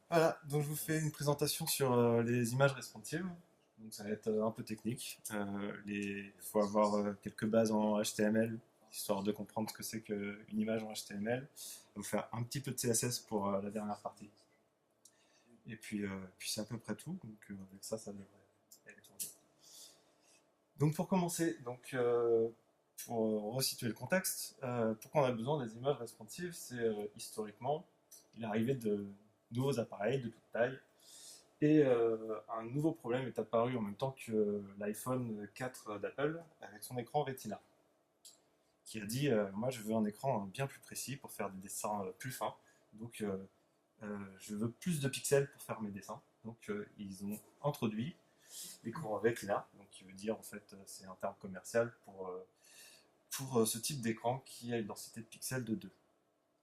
Voilà, donc je vous fais une présentation sur les images responsives. Donc ça va être un peu technique. Il faut avoir quelques bases en HTML, histoire de comprendre ce que c'est qu'une image en HTML. On va faire un petit peu de CSS pour la dernière partie. Et puis c'est à peu près tout. Donc avec ça, ça devrait aller tourner. Donc pour commencer, pour resituer le contexte, pourquoi on a besoin des images responsives, c'est historiquement l'arrivée de nouveaux appareils de toute taille. Et un nouveau problème est apparu en même temps que l'iPhone 4 d'Apple avec son écran Retina, qui a dit moi je veux un écran bien plus précis pour faire des dessins plus fins, donc je veux plus de pixels pour faire mes dessins. Donc ils ont introduit l'écran Retina, donc qui veut dire en fait c'est un terme commercial pour ce type d'écran qui a une densité de pixels de 2.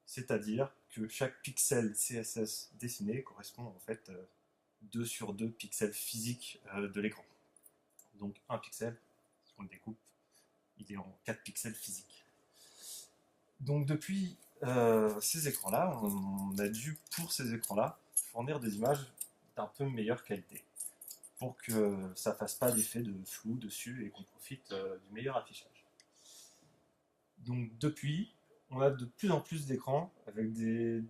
C'est-à-dire que chaque pixel CSS dessiné correspond en fait 2 sur 2 pixels physiques de l'écran. Donc un pixel, si on le découpe, il est en 4 pixels physiques. Donc depuis ces écrans-là, on a dû, pour ces écrans-là, fournir des images d'un peu meilleure qualité, pour que ça ne fasse pas d'effet de flou dessus et qu'on profite du meilleur affichage. Donc depuis, on a de plus en plus d'écrans avec des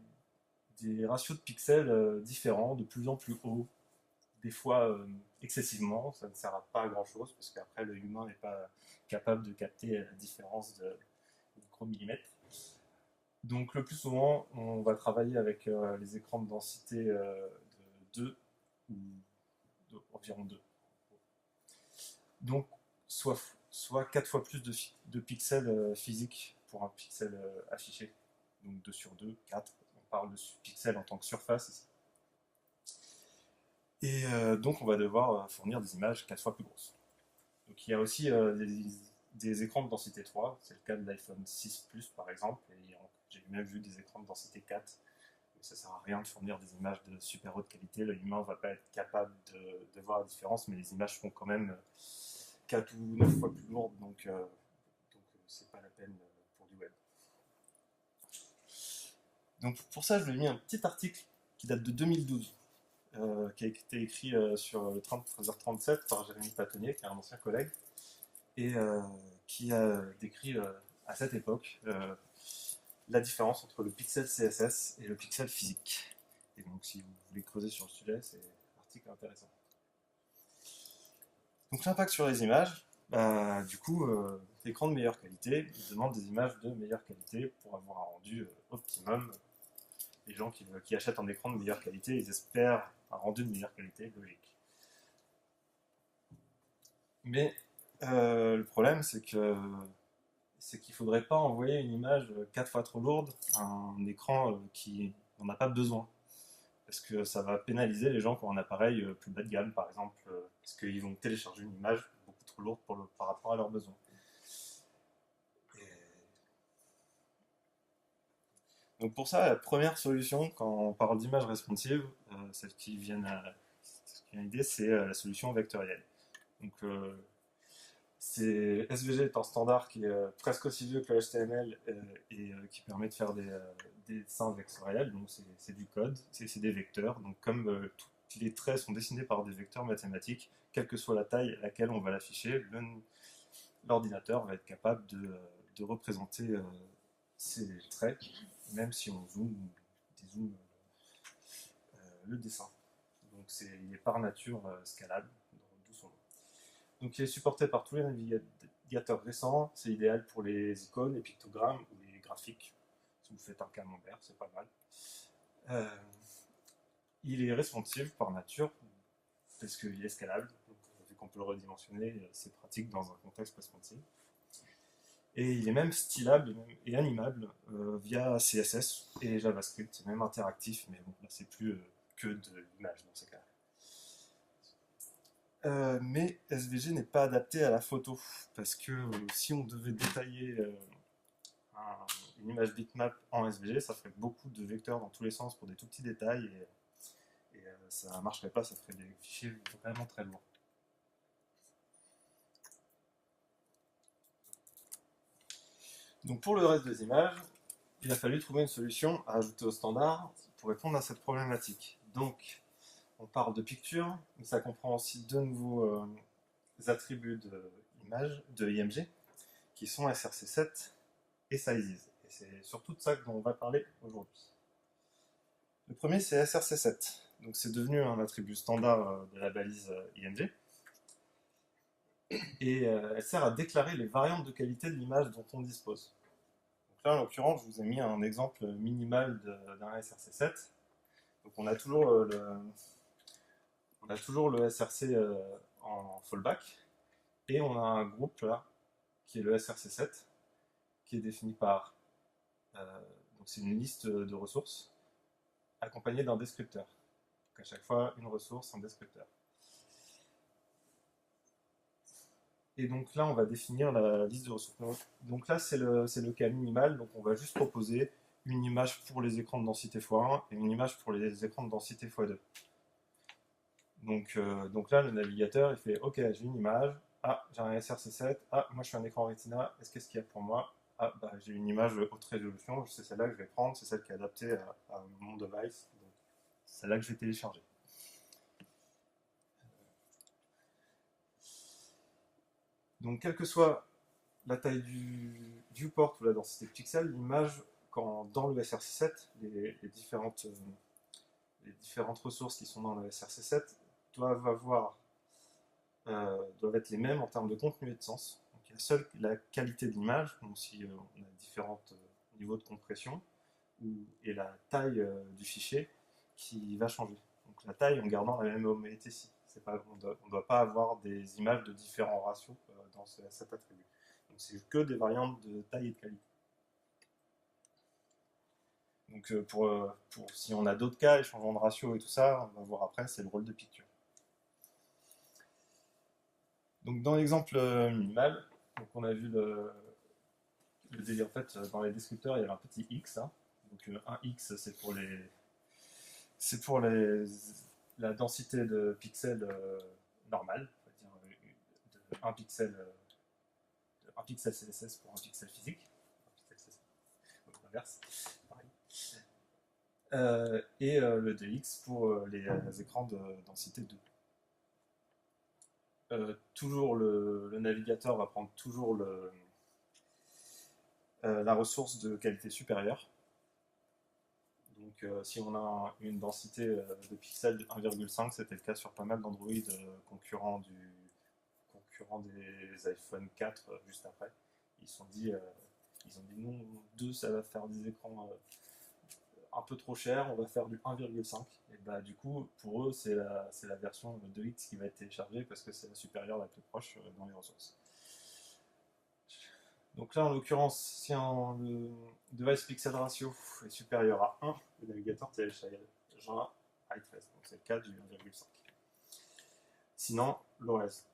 ratios de pixels différents, de plus en plus hauts, des fois excessivement, ça ne sert pas à grand chose parce qu'après le humain n'est pas capable de capter la différence de micromillimètres. Donc le plus souvent, on va travailler avec les écrans de densité de 2 ou environ 2. Donc soit 4 fois plus de pixels physiques pour un pixel affiché. Donc 2 sur 2, 4. On parle de pixels en tant que surface ici. Et donc on va devoir fournir des images 4 fois plus grosses. Donc il y a aussi des écrans de densité 3, c'est le cas de l'iPhone 6 Plus par exemple, et j'ai même vu des écrans de densité 4, mais ça sert à rien de fournir des images de super haute qualité, l'humain ne va pas être capable de voir la différence, mais les images seront quand même 4 ou 9 fois plus lourdes, donc c'est pas la peine pour du web. Donc pour ça, je vous ai mis un petit article qui date de 2012, qui a été écrit sur le train de 13h37 par Jérémy Patonnier, qui est un ancien collègue, et qui a décrit à cette époque la différence entre le pixel CSS et le pixel physique. Et donc si vous voulez creuser sur le sujet, c'est un article intéressant. Donc l'impact sur les images, du coup, l'écran de meilleure qualité, il demande des images de meilleure qualité pour avoir un rendu optimum. Les gens qui achètent un écran de meilleure qualité, ils espèrent un rendu de meilleure qualité, logique. Mais le problème, c'est qu'il ne faudrait pas envoyer une image 4 fois trop lourde à un écran qui n'en a pas besoin. Parce que ça va pénaliser les gens qui ont un appareil plus bas de gamme, par exemple, parce qu'ils vont télécharger une image beaucoup trop lourde par rapport à leurs besoins. Et donc pour ça, la première solution, quand on parle d'image responsive, celle qui vient à l'idée, c'est la solution vectorielle. Donc SVG est un standard qui est presque aussi vieux que le HTML et qui permet de faire des dessins vectoriels. Donc c'est du code, c'est des vecteurs. Donc comme tous les traits sont dessinés par des vecteurs mathématiques, quelle que soit la taille à laquelle on va l'afficher, l'ordinateur va être capable de représenter ces traits, même si on dézoome le dessin. Donc il est par nature scalable, d'où son nom. Donc il est supporté par tous les navigateurs récents, c'est idéal pour les icônes, les pictogrammes ou les graphiques. Si vous faites un camembert, c'est pas mal. Euh, il est responsive par nature, parce qu'il est scalable, donc, vu qu'on peut le redimensionner, c'est pratique dans un contexte responsive. Et il est même stylable et animable via CSS et JavaScript, c'est même interactif, mais bon, là c'est plus que de l'image dans ces cas-là. Mais SVG n'est pas adapté à la photo, parce que si on devait détailler une image bitmap en SVG, ça ferait beaucoup de vecteurs dans tous les sens pour des tout petits détails, et ça ne marcherait pas, ça ferait des fichiers vraiment très lourds. Donc pour le reste des images, il a fallu trouver une solution à ajouter au standard pour répondre à cette problématique. Donc, on parle de picture, mais ça comprend aussi deux nouveaux attributs de IMG, qui sont SRC7 et Sizes. Et c'est surtout de ça dont on va parler aujourd'hui. Le premier, c'est SRC7. Donc, c'est devenu un attribut standard de la balise IMG. Et elle sert à déclarer les variantes de qualité de l'image dont on dispose. Donc là, en l'occurrence, je vous ai mis un exemple minimal d'un SRC7. Donc on a toujours le SRC en fallback, et on a un groupe là, qui est le SRC7, qui est défini par, donc c'est une liste de ressources, accompagnée d'un descripteur. Donc à chaque fois, une ressource, un descripteur. Et donc là, on va définir la liste de ressources. Donc là, c'est le cas minimal. Donc on va juste proposer une image pour les écrans de densité x1 et une image pour les écrans de densité x2. Donc là, le navigateur, il fait OK, j'ai une image. Ah, j'ai un SRC7. Ah, moi, je suis un écran Retina. Qu'est-ce qu'il y a pour moi? Ah, bah, j'ai une image haute résolution. C'est celle-là que je vais prendre. C'est celle qui est adaptée à mon device. C'est celle-là que je vais télécharger. Donc, quelle que soit la taille du viewport ou la densité de pixels, l'image, dans le SRC7, les différentes ressources qui sont dans le SRC7 doivent être les mêmes en termes de contenu et de sens. Donc, il y a seule la qualité de l'image, donc si on a différents niveaux de compression, et la taille du fichier qui va changer. Donc la taille en gardant la même OMTC. On ne doit pas avoir des images de différents ratios dans cet attribut. Donc c'est que des variantes de taille et de qualité. Donc si on a d'autres cas, les changements de ratio et tout ça, on va voir après, c'est le rôle de picture. Donc dans l'exemple minimal, donc on a vu le délire. En fait, dans les descripteurs, il y avait un petit X. Hein. Donc un X, c'est pour la densité de pixels normale, on va dire de 1 pixel, CSS pour un pixel physique. Un pixel CSS, donc l'inverse, pareil. Et le DX pour les écrans de densité 2. Toujours le navigateur va prendre toujours la ressource de qualité supérieure. Donc si on a une densité de pixels de 1,5, c'était le cas sur pas mal d'Android concurrents des iPhone 4 juste après. Ils ont dit non, 2 ça va faire des écrans un peu trop cher, on va faire du 1,5. Et bah du coup, pour eux, c'est la version 2X qui va être téléchargée parce que c'est la supérieure la plus proche dans les ressources. Donc là, en l'occurrence, si le device pixel ratio est supérieur à 1, le navigateur téléchargera iTrace. Donc c'est le cas du 1,5. Sinon, le reste.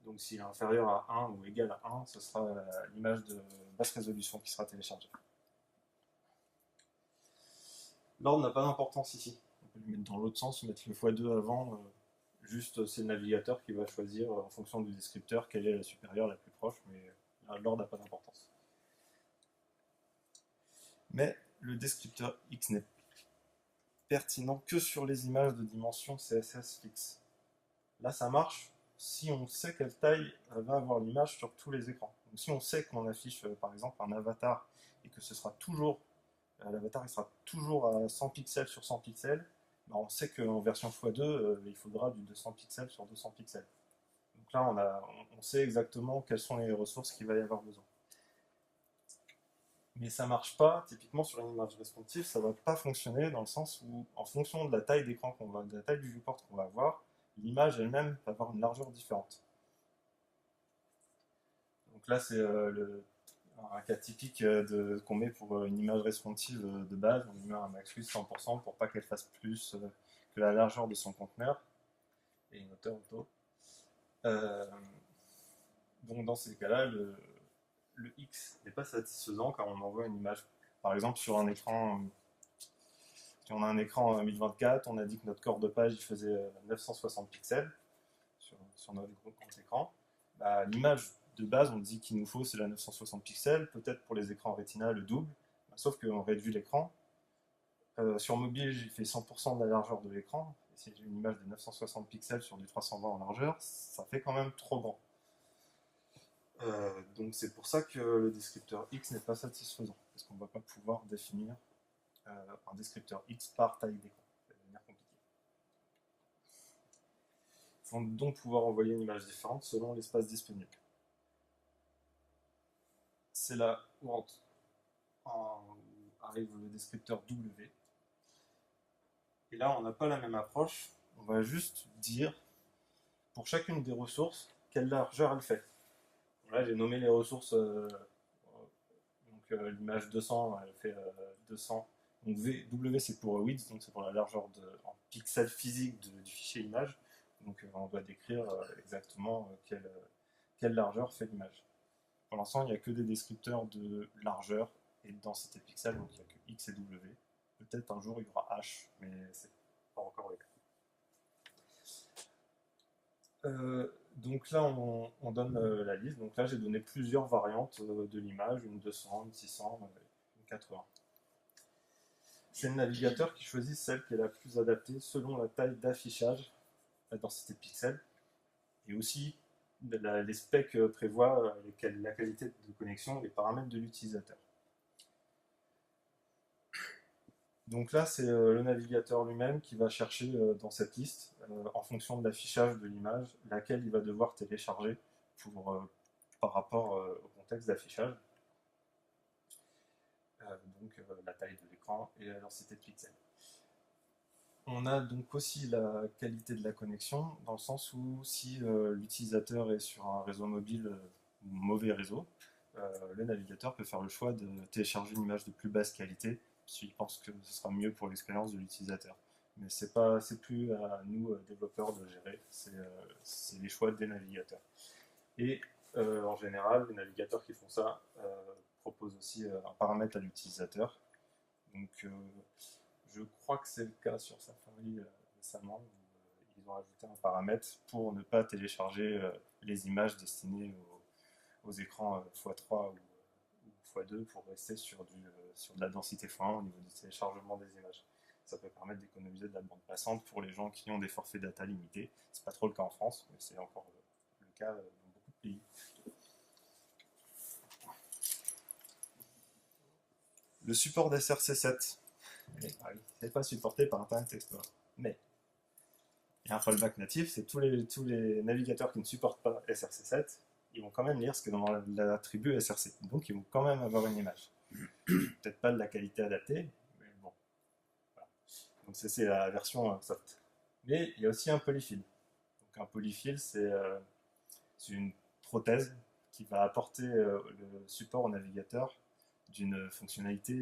Donc s'il est inférieur à 1 ou égal à 1, ce sera l'image de basse résolution qui sera téléchargée. L'ordre n'a pas d'importance ici. On peut le mettre dans l'autre sens, mettre le x2 avant. Juste, c'est le navigateur qui va choisir en fonction du descripteur quelle est la supérieure la plus proche, mais l'ordre n'a pas d'importance. Mais le descripteur X n'est pertinent que sur les images de dimension CSS fixe. Là, ça marche si on sait quelle taille va avoir l'image sur tous les écrans. Donc, si on sait qu'on affiche par exemple un avatar et que ce sera toujours l'avatar sera toujours à 100 pixels sur 100 pixels, ben on sait qu'en version x2, il faudra du 200 pixels sur 200 pixels. Donc là, on sait exactement quelles sont les ressources qu'il va y avoir besoin. Mais ça ne marche pas, typiquement sur une image responsive, ça ne va pas fonctionner dans le sens où, en fonction de la taille d'écran de la taille du viewport qu'on va avoir, l'image elle-même va avoir une largeur différente. Donc là, c'est un cas typique qu'on met pour une image responsive de base. On met un max width 100% pour pas qu'elle fasse plus que la largeur de son conteneur et une hauteur auto. Donc dans ces cas-là, le X n'est pas satisfaisant car on envoie une image, par exemple sur un écran. Si on a un écran 1024, on a dit que notre corps de page il faisait 960 pixels sur notre grand écran. Bah, l'image de base, on dit qu'il nous faut c'est la 960 pixels, peut-être pour les écrans Retina le double, sauf qu'on réduit l'écran, Sur mobile, j'ai fait 100% de la largeur de l'écran. Et si j'ai une image de 960 pixels sur du 320 en largeur, ça fait quand même trop grand. Donc c'est pour ça que le descripteur X n'est pas satisfaisant, parce qu'on ne va pas pouvoir définir un descripteur X par taille d'écran. Ça va devenir compliqué. Il faut donc pouvoir envoyer une image différente selon l'espace disponible. C'est là où arrive le descripteur W. Et là, on n'a pas la même approche. On va juste dire, pour chacune des ressources, quelle largeur elle fait. Là, j'ai nommé les ressources. L'image 200, elle fait 200. Donc W, c'est pour width, donc c'est pour la largeur en pixels physiques du fichier image. Donc on doit décrire exactement quelle largeur fait l'image. Pour l'instant, il n'y a que des descripteurs de largeur et de densité pixel, donc il n'y a que X et W. Peut-être un jour il y aura H, mais c'est pas encore le cas. Donc là, on donne la liste. Donc là, j'ai donné plusieurs variantes de l'image, une 200, une 600, une 80. C'est le navigateur qui choisit celle qui est la plus adaptée selon la taille d'affichage, la densité de pixels, et aussi les specs prévoient la qualité de connexion, les paramètres de l'utilisateur. Donc là, c'est le navigateur lui-même qui va chercher dans cette liste, en fonction de l'affichage de l'image, laquelle il va devoir télécharger par rapport au contexte d'affichage. Donc la taille de l'écran et la densité de pixels. On a donc aussi la qualité de la connexion, dans le sens où si l'utilisateur est sur un réseau mobile ou mauvais réseau, le navigateur peut faire le choix de télécharger une image de plus basse qualité s'il pense que ce sera mieux pour l'expérience de l'utilisateur. Mais c'est plus à nous, développeurs, de gérer, c'est les choix des navigateurs. Et en général, les navigateurs qui font ça proposent aussi un paramètre à l'utilisateur. Donc je crois que c'est le cas sur Safari récemment, où ils ont ajouté un paramètre pour ne pas télécharger les images destinées aux écrans x3 ou x2 pour rester sur de la densité x1 au niveau du téléchargement des images. Ça peut permettre d'économiser de la bande passante pour les gens qui ont des forfaits data limités. C'est pas trop le cas en France, mais c'est encore le cas dans beaucoup de pays. Le support d'SRC7 n'est pas supporté par Internet Explorer. Mais il y a un fallback natif, c'est tous les navigateurs qui ne supportent pas SRC7, ils vont quand même lire ce que est dans l'attribut SRC. Donc ils vont quand même avoir une image. Peut-être pas de la qualité adaptée, mais bon. Voilà. Donc c'est la version soft. Mais il y a aussi un polyfill. Donc un polyfill, c'est une prothèse qui va apporter le support au navigateur d'une fonctionnalité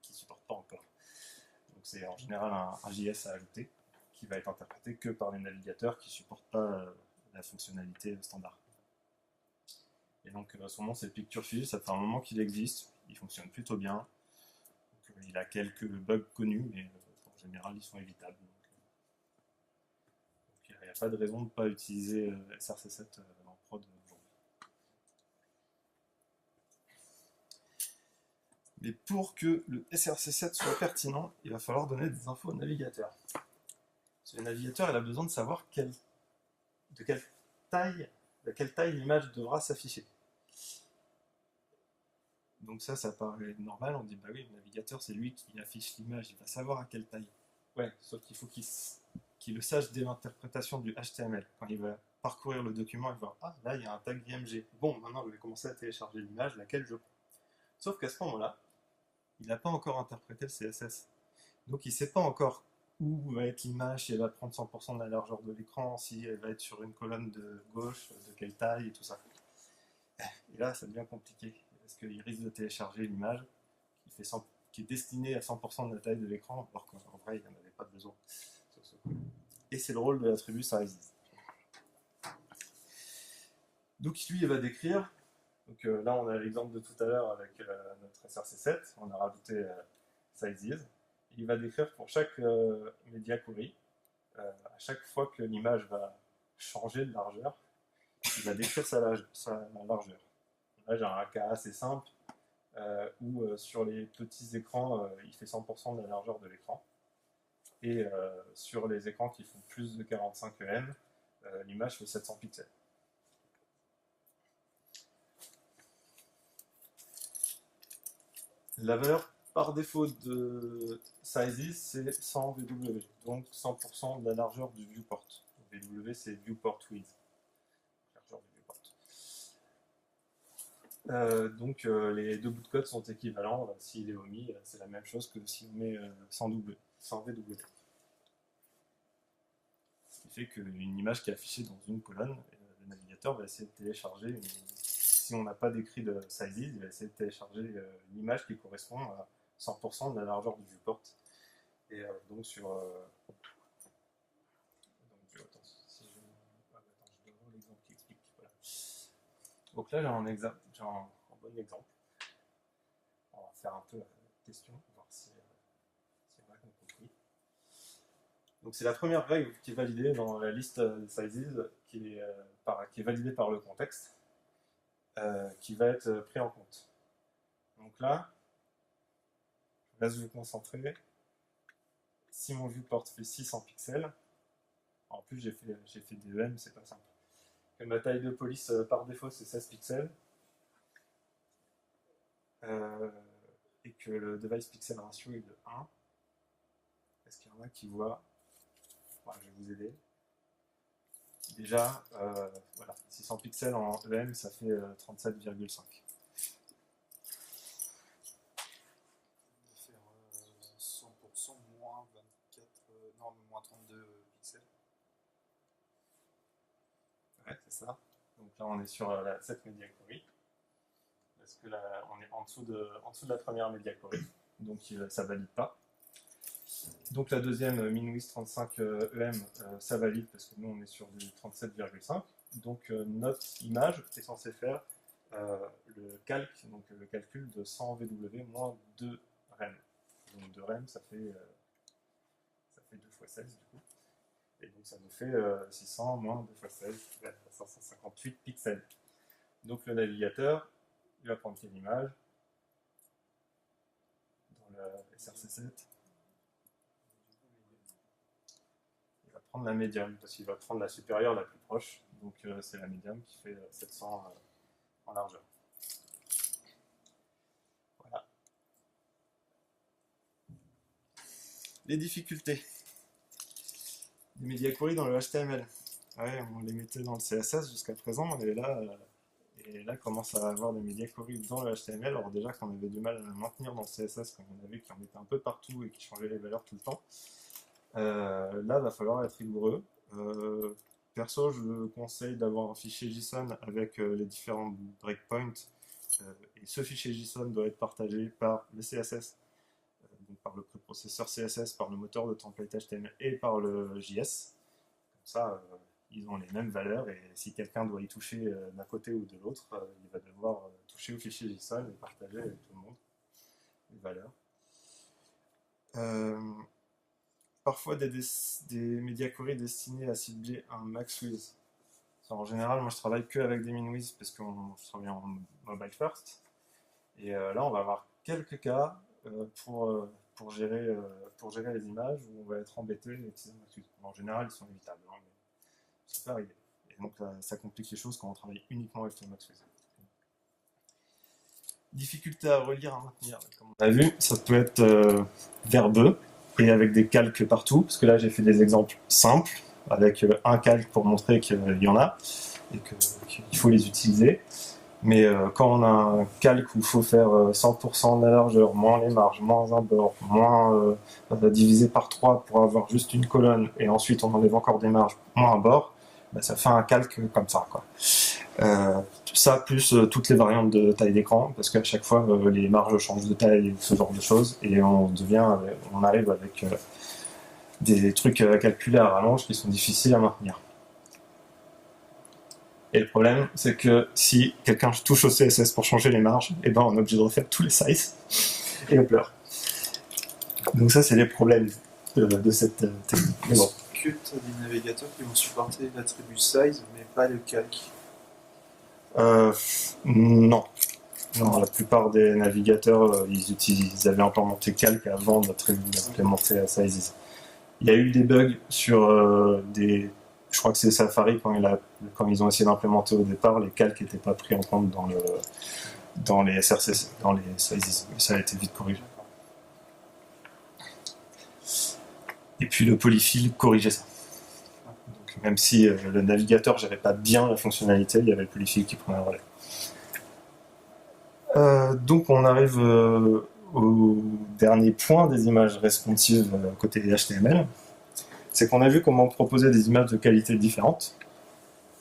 qu'il ne supporte pas encore. Donc c'est en général un JS à ajouter qui va être interprété que par les navigateurs qui ne supportent pas la fonctionnalité standard. Et donc son nom c'est PictureFill, ça fait un moment qu'il existe, il fonctionne plutôt bien. Donc, il a quelques bugs connus, mais en général ils sont évitables. Donc il n'y a pas de raison de ne pas utiliser SRC7 en prod aujourd'hui. Mais pour que le SRC7 soit pertinent, il va falloir donner des infos au navigateur. Le navigateur il a besoin de savoir de quelle taille l'image devra s'afficher. Donc ça paraît normal, on dit bah oui, le navigateur c'est lui qui affiche l'image, il va savoir à quelle taille. Ouais, sauf qu'il faut qu'il le sache dès l'interprétation du HTML. Quand il va parcourir le document, il va voir, ah là il y a un tag IMG. Bon, maintenant je vais commencer à télécharger l'image, laquelle je prends. Sauf qu'à ce moment-là, il n'a pas encore interprété le CSS. Donc il ne sait pas encore où va être l'image, si elle va prendre 100% de la largeur de l'écran, si elle va être sur une colonne de gauche, de quelle taille et tout ça. Et là, ça devient compliqué, parce qu'il risque de télécharger l'image qui est destinée à 100% de la taille de l'écran, alors qu'en vrai, il n'en avait pas besoin sur ce coup. Et c'est le rôle de l'attribut sizes. Donc lui, il va décrire. Donc là, on a l'exemple de tout à l'heure avec notre SRC7. On a rajouté sizes. Il va décrire pour chaque media query, à chaque fois que l'image va changer de largeur, il va décrire sa largeur. Là, j'ai un cas assez simple. où sur les petits écrans, il fait 100% de la largeur de l'écran. Et sur les écrans qui font plus de 45 EM, l'image fait 700 pixels. La valeur par défaut de sizes, c'est 100 VW, donc 100% de la largeur du viewport. VW, c'est viewport width, largeur du viewport. Donc les deux bouts de code sont équivalents. S'il est omis, c'est la même chose que si on met 100 VW. Ce qui fait qu'une image qui est affichée dans une colonne, le navigateur va essayer de télécharger. Si on n'a pas d'écrit de sizes, il va essayer de télécharger une image qui correspond à 100% de la largeur du viewport. Et donc sur... attends, si je dois avoir l'exemple qui explique. Voilà. Donc là, j'ai un bon exemple. On va faire un peu la question, voir si on a compris. Donc c'est la première règle qui est validée dans la liste des sizes, qui est validée par le contexte, qui va être pris en compte. Donc là, je laisse vous concentrer. Si mon viewport fait 600 pixels, en plus j'ai fait des EM, c'est pas simple. Que ma taille de police par défaut c'est 16 pixels, et que le device pixel ratio est de 1. Est-ce qu'il y en a qui voient? Voilà, je vais vous aider. Déjà, voilà, 600 pixels en EM, ça fait 37,5. Faire 100% moins 24, non, moins 32 pixels. Ouais, c'est ça. Donc là, on est sur cette Media Query. Parce que là, on est en dessous de la première Media Query. Donc ça ne valide pas. Donc la deuxième, MinWiz 35 EM, ça valide parce que nous, on est sur du 37,5. Donc notre image est censée faire le calque, donc le calcul de 100 VW moins 2 REM. Donc 2 REM, ça fait 2 x 16 du coup. Et donc ça nous fait 600 moins 2 x 16, 558 pixels. Donc le navigateur, il va prendre quelle image dans le SRC7? Il va prendre la médium, parce qu'il va prendre la supérieure la plus proche. Donc c'est la médium qui fait 700 en largeur. Voilà. Les difficultés des media query dans le HTML. Ouais, on les mettait dans le CSS jusqu'à présent, et là commence à avoir des media query dans le HTML. Alors déjà qu'on avait du mal à maintenir dans le CSS, quand on avait qui en mettait un peu partout et qui changeait les valeurs tout le temps. Là, il va falloir être rigoureux. Perso, je conseille d'avoir un fichier JSON avec les différents breakpoints. Et ce fichier JSON doit être partagé par le CSS, donc par le préprocesseur CSS, par le moteur de template HTML et par le JS. Comme ça, ils ont les mêmes valeurs et si quelqu'un doit y toucher d'un côté ou de l'autre, il va devoir toucher au fichier JSON et partager avec tout le monde les valeurs. Parfois des media query destinés à cibler un MaxWiz. En général, moi je travaille que avec des MinWiz parce que je travaille en mobile first. Et là, on va avoir quelques cas pour gérer les images où on va être embêté et utiliser MaxWiz. En général, ils sont évitables, hein, mais ça peut arriver. Et donc ça complique les choses quand on travaille uniquement avec le MaxWiz. Difficulté à relire, à maintenir. Comme on a vu, ça peut être verbeux et avec des calques partout, parce que là j'ai fait des exemples simples, avec un calque pour montrer qu'il y en a, et qu'il faut les utiliser. Mais quand on a un calque où il faut faire 100% de la largeur, moins les marges, moins un bord, moins divisé par 3 pour avoir juste une colonne, et ensuite on enlève encore des marges, moins un bord, bah, ça fait un calque comme ça, quoi. Ça plus toutes les variantes de taille d'écran, parce qu'à chaque fois les marges changent de taille, ce genre de choses, et on arrive avec des trucs à calculer à rallonge qui sont difficiles à maintenir. Et le problème, c'est que si quelqu'un touche au CSS pour changer les marges, et ben on est obligé de refaire tous les sizes, et on pleure. Donc ça, c'est les problèmes de cette technique. Mais bon. Est-ce que tu as des navigateurs qui vont supporter l'attribut size, mais pas le calque? Non. Non, la plupart des navigateurs, ils avaient implémenté Calc avant d'implémenter Sizes. Il y a eu des bugs sur je crois que c'est Safari quand ils ont essayé d'implémenter au départ, les calques n'étaient pas pris en compte dans les SRC, dans les Sizes. Ça a été vite corrigé. Et puis le polyfill corrigeait ça. Donc, même si le navigateur gérait pas bien la fonctionnalité, il y avait le polyfill qui prenait le relais. Donc on arrive au dernier point des images responsives côté HTML. C'est qu'on a vu comment proposer des images de qualité différentes.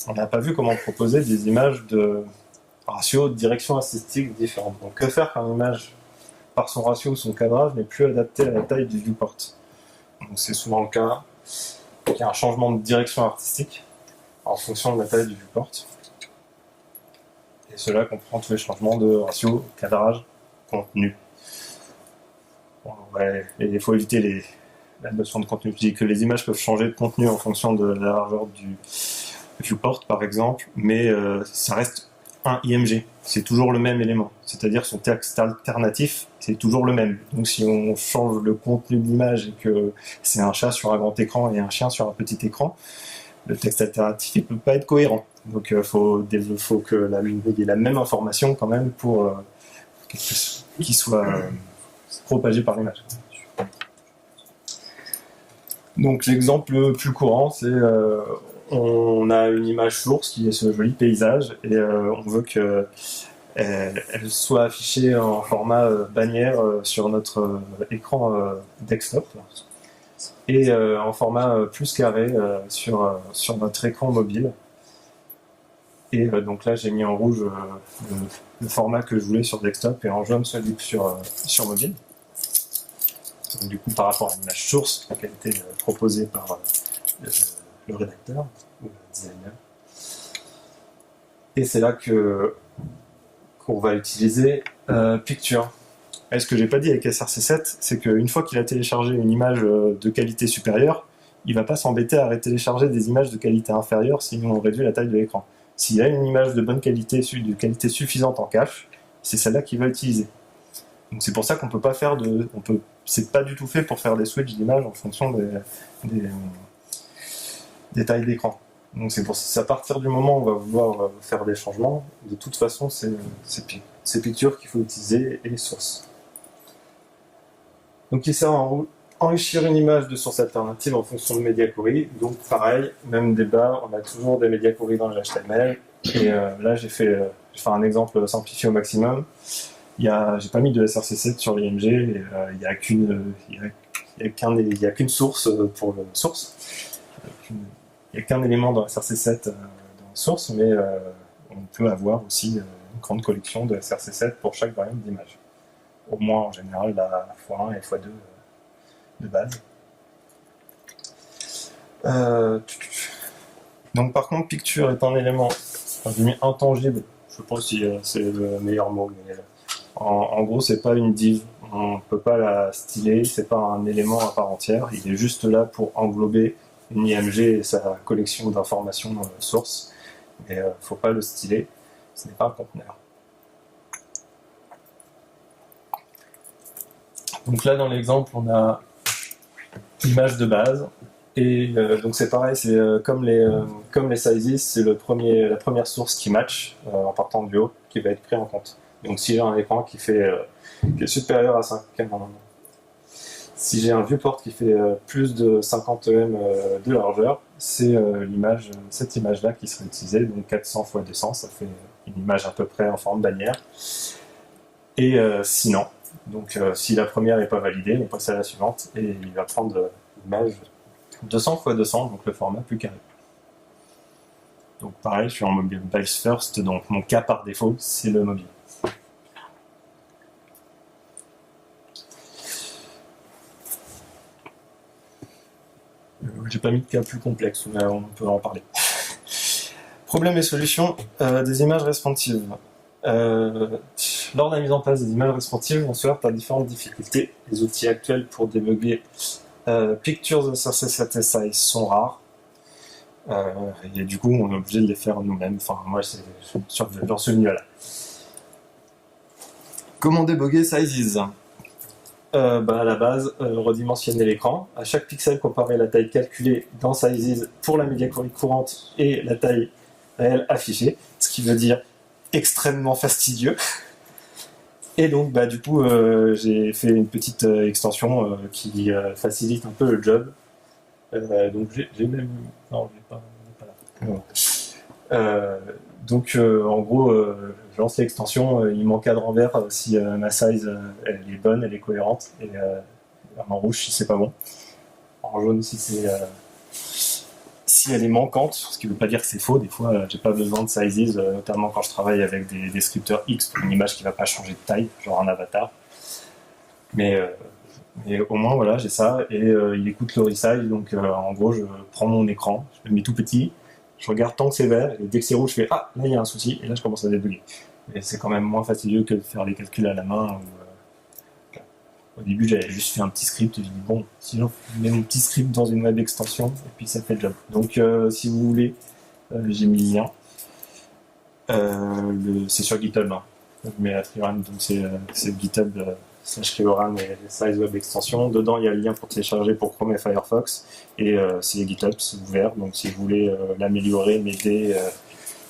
On n'a pas vu comment proposer des images de ratio, de direction artistique différentes. Donc que faire quand une image, par son ratio ou son cadrage, n'est plus adaptée à la taille du viewport. Donc c'est souvent le cas qu'il y a un changement de direction artistique en fonction de la taille du viewport. Et cela comprend tous les changements de ratio, cadrage, contenu. Bon, ouais, et il faut éviter la notion de contenu. Je dis que les images peuvent changer de contenu en fonction de la largeur du viewport, par exemple, mais ça reste un IMG. C'est toujours le même élément. C'est-à-dire son texte alternatif, c'est toujours le même. Donc si on change le contenu de l'image et que c'est un chat sur un grand écran et un chien sur un petit écran, le texte alternatif ne peut pas être cohérent. Donc il faut que il y ait la même information quand même pour qu'il soit propagé par l'image. Donc l'exemple le plus courant, c'est on a une image source qui est ce joli paysage et on veut qu'elle soit affichée en format bannière sur notre écran desktop et en format plus carré sur notre écran mobile. Et donc là j'ai mis en rouge le format que je voulais sur desktop et en jaune celui sur mobile. Donc, du coup par rapport à l'image source qui a été proposée par le rédacteur ou le designer. Et c'est là qu'on va utiliser Picture. Et ce que j'ai pas dit avec SRC7, c'est qu'une fois qu'il a téléchargé une image de qualité supérieure, il va pas s'embêter à télécharger des images de qualité inférieure sinon on réduit la taille de l'écran. S'il a une image de bonne qualité, de qualité suffisante en cache, c'est celle-là qu'il va utiliser. Donc c'est pour ça qu'on peut pas faire c'est pas du tout fait pour faire des switches d'images en fonction des tailles d'écran. Donc c'est à partir du moment où on va vouloir faire des changements, de toute façon c'est Picture qu'il faut utiliser et source. Donc il sert à enrichir une image de source alternative en fonction de media query. Donc pareil, même débat, on a toujours des media query dans le HTML. Et là j'ai fait un exemple simplifié au maximum. J'ai pas mis de SRC7 sur l'IMG, il n'y a qu'une source pour le source. Il n'y a qu'un élément dans SRC7 dans la source, mais on peut avoir aussi une grande collection de SRC7 pour chaque variable d'image. Au moins en général la x1 et x2 de base. Donc par contre Picture est un élément intangible, je sais pas si c'est le meilleur mot, mais en gros c'est pas une div, on peut pas la styler, c'est pas un élément à part entière, il est juste là pour englober une IMG et sa collection d'informations source, mais faut pas le styler, ce n'est pas un conteneur. Donc là dans l'exemple on a l'image de base et donc c'est pareil, c'est comme les sizes, c'est la première source qui match en partant du haut qui va être pris en compte. Donc si j'ai un écran qui est supérieur à 5 si j'ai un viewport qui fait plus de 50 em de largeur, c'est cette image-là qui sera utilisée, donc 400 x 200, ça fait une image à peu près en forme bannière. Et sinon, donc si la première n'est pas validée, on passe à la suivante et il va prendre l'image 200 x 200, donc le format plus carré. Donc pareil, je suis en mobile first, donc mon cas par défaut, c'est le mobile. J'ai pas mis de cas plus complexe, mais on peut en parler. Problèmes et solutions des images responsives. Lors de la mise en place des images responsives, on se heurte à différentes difficultés. Les outils actuels pour débugger Pictures SRC7 SI sont rares. Et du coup, on est obligé de les faire nous-mêmes. Enfin, moi, j'en suis venu à là. Comment déboguer Sizes? À la base, redimensionner l'écran. À chaque pixel, comparer la taille calculée dans Sizes pour la média courante et la taille réelle affichée, ce qui veut dire extrêmement fastidieux. Et donc, du coup, j'ai fait une petite extension qui facilite un peu le job. Donc, j'ai même... Non, on n'est pas là. Non. En gros, je lance l'extension, il m'encadre en vert si ma size elle est bonne, elle est cohérente, et en rouge si c'est pas bon, en jaune si elle est manquante, ce qui veut pas dire que c'est faux. Des fois, j'ai pas besoin de sizes, notamment quand je travaille avec des descripteurs X pour une image qui va pas changer de taille, genre un avatar. Mais au moins voilà, j'ai ça, et il écoute le resize, donc en gros, je prends mon écran, je le mets tout petit. Je regarde tant que c'est vert, et dès que c'est rouge, je fais ah, là il y a un souci, et là je commence à débugger. Et c'est quand même moins fastidieux que de faire les calculs à la main. Au début, j'avais juste fait un petit script, et j'ai dit bon, si je mets mon petit script dans une web extension, et puis ça fait le job. Donc si vous voulez, j'ai mis le lien. C'est sur GitHub, hein. Je mets la freerun, donc c'est GitHub /Keoran et Size Web Extension. Dedans, il y a le lien pour télécharger pour Chrome et Firefox. Et c'est GitHub, c'est ouvert. Donc si vous voulez l'améliorer, m'aider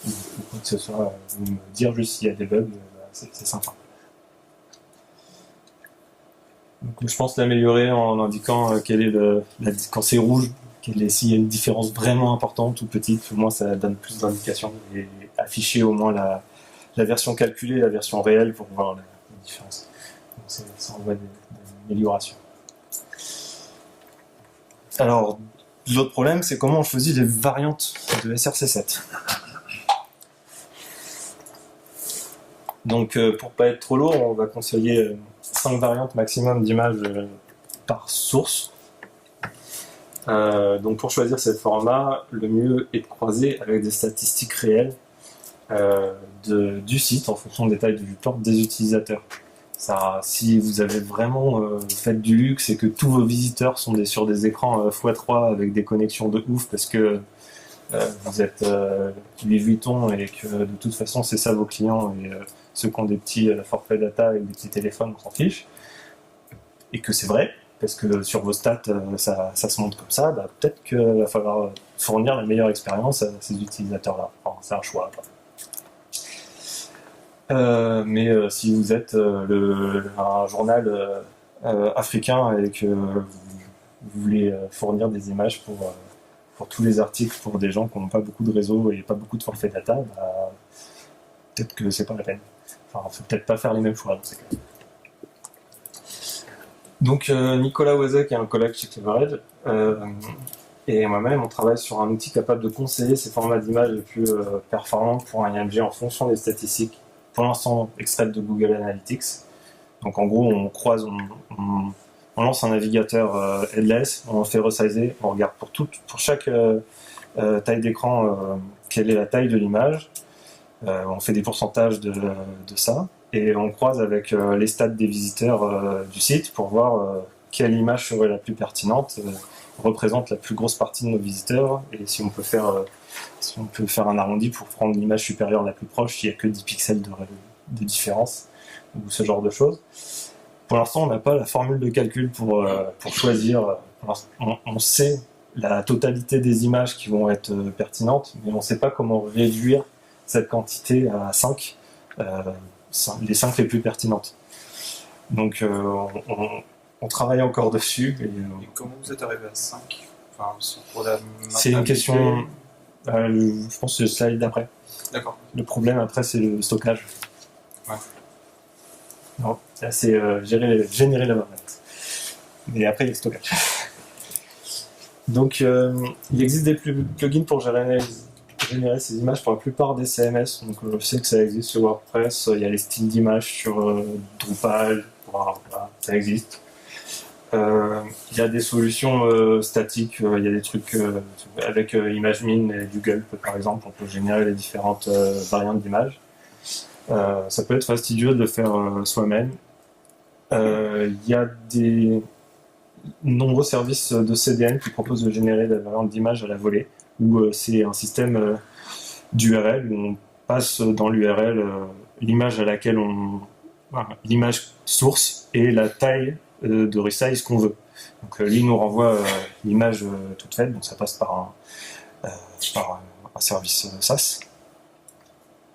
ou quoi que ce soit, vous me dire juste s'il y a des bugs, c'est sympa. Donc, je pense l'améliorer en indiquant quel est quand c'est rouge, s'il y a une différence vraiment importante ou petite, au moins ça donne plus d'indications. Et afficher au moins la version calculée et la version réelle pour voir la différence. Donc ça envoie des améliorations. Alors, l'autre problème, c'est comment on choisit les variantes de SRC7. Donc, pour pas être trop lourd, on va conseiller 5 variantes maximum d'images par source. Donc, pour choisir ce format, le mieux est de croiser avec des statistiques réelles du site en fonction des tailles du port des utilisateurs. Ça, si vous avez vraiment fait du luxe et que tous vos visiteurs sont sur des écrans x3 avec des connexions de ouf parce que vous êtes Louis Vuitton et que de toute façon c'est ça vos clients et ceux qui ont des petits forfaits data et des petits téléphones on s'en fiche, et que c'est vrai parce que sur vos stats ça se montre comme ça, peut-être qu'il va falloir fournir la meilleure expérience à ces utilisateurs-là. Enfin, c'est un choix. Mais si vous êtes un journal africain et que vous voulez fournir des images pour tous les articles pour des gens qui n'ont pas beaucoup de réseau et pas beaucoup de forfait data, peut-être que c'est pas la peine. Enfin, faut peut-être pas faire les mêmes choix dans ces cas. Donc Nicolas Oisek est un collègue chez CleverEdge et moi-même on travaille sur un outil capable de conseiller ces formats d'images les plus performants pour un IMG en fonction des statistiques pour l'instant extraites de Google Analytics. Donc en gros on croise, on lance un navigateur headless, on fait resizer, on regarde pour chaque taille d'écran quelle est la taille de l'image, on fait des pourcentages de ça et on croise avec les stats des visiteurs du site pour voir quelle image serait la plus pertinente, représente la plus grosse partie de nos visiteurs et si on peut faire un arrondi pour prendre l'image supérieure la plus proche, s'il n'y a que 10 pixels de différence ou ce genre de choses. Pour l'instant, on n'a pas la formule de calcul pour choisir. On sait la totalité des images qui vont être pertinentes, mais on ne sait pas comment réduire cette quantité à 5, les 5 les plus pertinentes. Donc, on travaille encore dessus. Et comment vous êtes arrivé à 5 C'est une question. Je pense que c'est le slide d'après. D'accord. Le problème après, c'est le stockage. Ouais. Non, c'est générer la variante. Mais après, il y a le stockage. Donc, il existe des plugins pour générer ces images pour la plupart des CMS. Donc, je sais que ça existe sur WordPress. Il y a les styles d'images sur Drupal. Voilà, ça existe. Il y a des solutions statiques. Il y a des trucs avec ImageMin et Google, par exemple. On peut générer les différentes variantes d'images. Ça peut être fastidieux de le faire soi-même. Il y a des nombreux services de CDN qui proposent de générer des variantes d'images à la volée, où c'est un système d'URL où on passe dans l'URL l'image à laquelle on l'image source et la taille de resize qu'on veut. Donc lui nous renvoie l'image toute faite, donc ça passe par un service SaaS.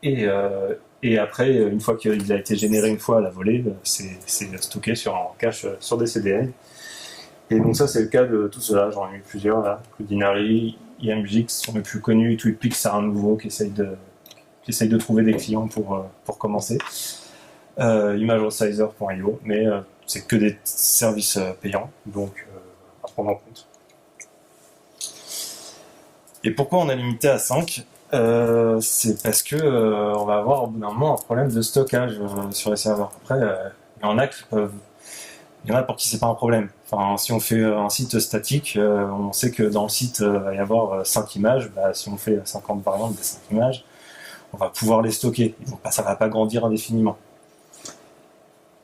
Et après, une fois qu'il a été généré une fois à la volée, c'est stocké en cache sur des CDN. Et donc ça, c'est le cas de tout cela. J'en ai eu plusieurs là. Cloudinary, IMGix sont les plus connus. TweetPix, c'est un nouveau qui essaye de trouver des clients pour commencer. ImageResizer.io, mais c'est que des services payants, donc à prendre en compte. Et pourquoi on a limité à 5 ? C'est parce que on va avoir au bout d'un moment un problème de stockage sur les serveurs. Après, il y en a pour qui c'est pas un problème. Enfin, si on fait un site statique, on sait que dans le site va y avoir 5 images. Si on fait 50 variantes des 5 images, on va pouvoir les stocker. Donc, ça va pas grandir indéfiniment.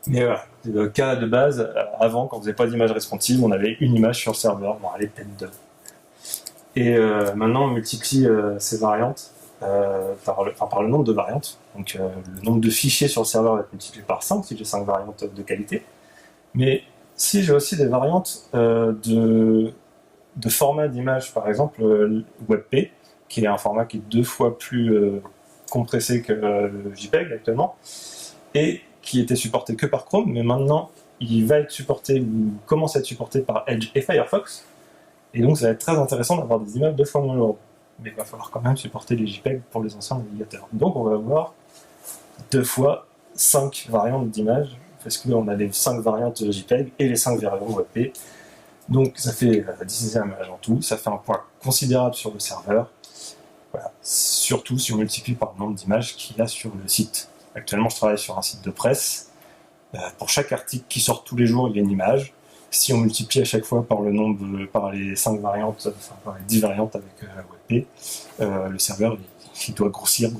Mais voilà, le cas de base, avant, quand on faisait pas d'image responsive, on avait une image sur le serveur. Bon, allez, peut-être 2. Et maintenant, on multiplie ces variantes par le nombre de variantes. Donc, le nombre de fichiers sur le serveur va être multiplié par 5 si j'ai 5 variantes de qualité. Mais si j'ai aussi des variantes de format d'image, par exemple WebP, qui est un format qui est 2 fois plus compressé que le JPEG actuellement, et qui était supporté que par Chrome, mais maintenant il va être supporté ou commence à être supporté par Edge et Firefox. Et donc ça va être très intéressant d'avoir des images 2 fois moins lourdes. Mais il va falloir quand même supporter les JPEG pour les anciens navigateurs. Donc on va avoir 2 fois 5 variantes d'images, parce qu'on a les 5 variantes JPEG et les 5 variantes WebP. Donc ça fait 10 images en tout, ça fait un poids considérable sur le serveur. Voilà. Surtout si on multiplie par le nombre d'images qu'il y a sur le site. Actuellement je travaille sur un site de presse. Pour chaque article qui sort tous les jours, il y a une image. Si on multiplie à chaque fois par le nombre, par les 5 variantes, enfin par les 10 variantes avec WebP, le serveur il doit grossir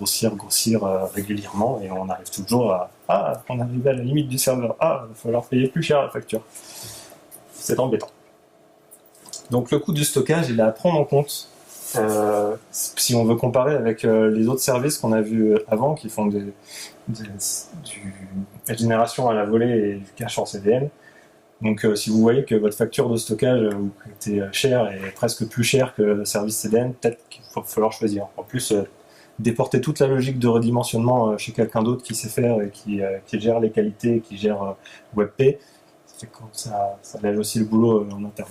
régulièrement et on arrive toujours on arrive à la limite du serveur. Il va falloir payer plus cher la facture. C'est embêtant. Donc le coût du stockage, il est à prendre en compte si on veut comparer avec les autres services qu'on a vus avant qui font de la génération à la volée et du cache en CDN. Donc si vous voyez que votre facture de stockage vous coûte cher et presque plus cher que le service CDN, peut-être qu'il va falloir choisir. En plus, déporter toute la logique de redimensionnement chez quelqu'un d'autre qui sait faire et qui gère les qualités, qui gère WebP, ça lève aussi le boulot en interne.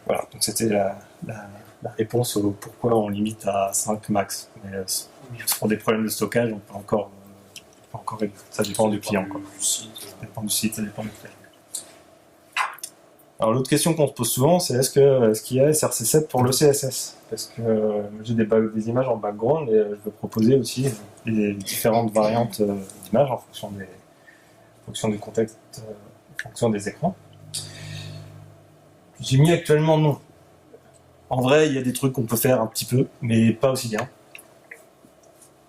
Voilà, donc c'était la réponse au pourquoi on limite à 5 max. Mais pour des problèmes de stockage, on peut encore réduire. Ça dépend du client. Ça dépend du site, ça dépend du client. Alors l'autre question qu'on se pose souvent, c'est est-ce qu'il y a SRC7 pour le CSS ? Parce que j'ai des images en background et je veux proposer aussi les différentes variantes d'images en fonction du contexte, en fonction des écrans. J'ai mis actuellement non. En vrai, il y a des trucs qu'on peut faire un petit peu, mais pas aussi bien.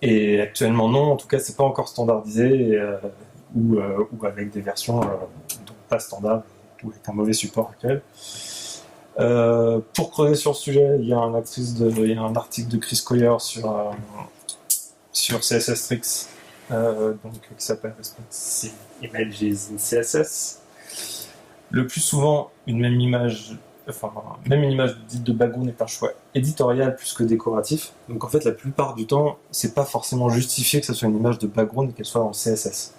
Et actuellement non, en tout cas, c'est pas encore standardisé ou avec des versions pas standard ou avec un mauvais support actuel. Pour creuser sur le sujet, il y a un article de Chris Coyer sur CSS Tricks, qui s'appelle Responsive Images in CSS. Le plus souvent, même une image dite de background est un choix éditorial plus que décoratif. Donc en fait, la plupart du temps, c'est pas forcément justifié que ce soit une image de background et qu'elle soit en CSS.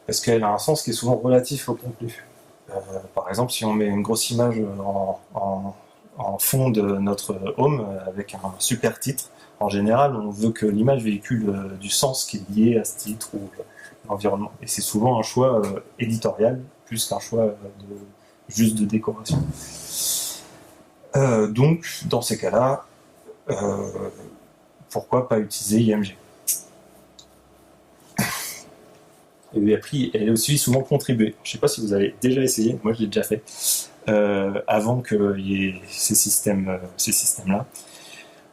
Parce qu'elle a un sens qui est souvent relatif au contenu. Par exemple, si on met une grosse image en fond de notre home avec un super titre, en général, on veut que l'image véhicule du sens qui est lié à ce titre ou l'environnement. Et c'est souvent un choix éditorial plus qu'un choix juste de décoration. Donc, dans ces cas-là, pourquoi pas utiliser IMG ? Et l'appli, elle est aussi souvent contribuée. Je ne sais pas si vous avez déjà essayé, moi je l'ai déjà fait, avant qu'il y ait ces systèmes-là,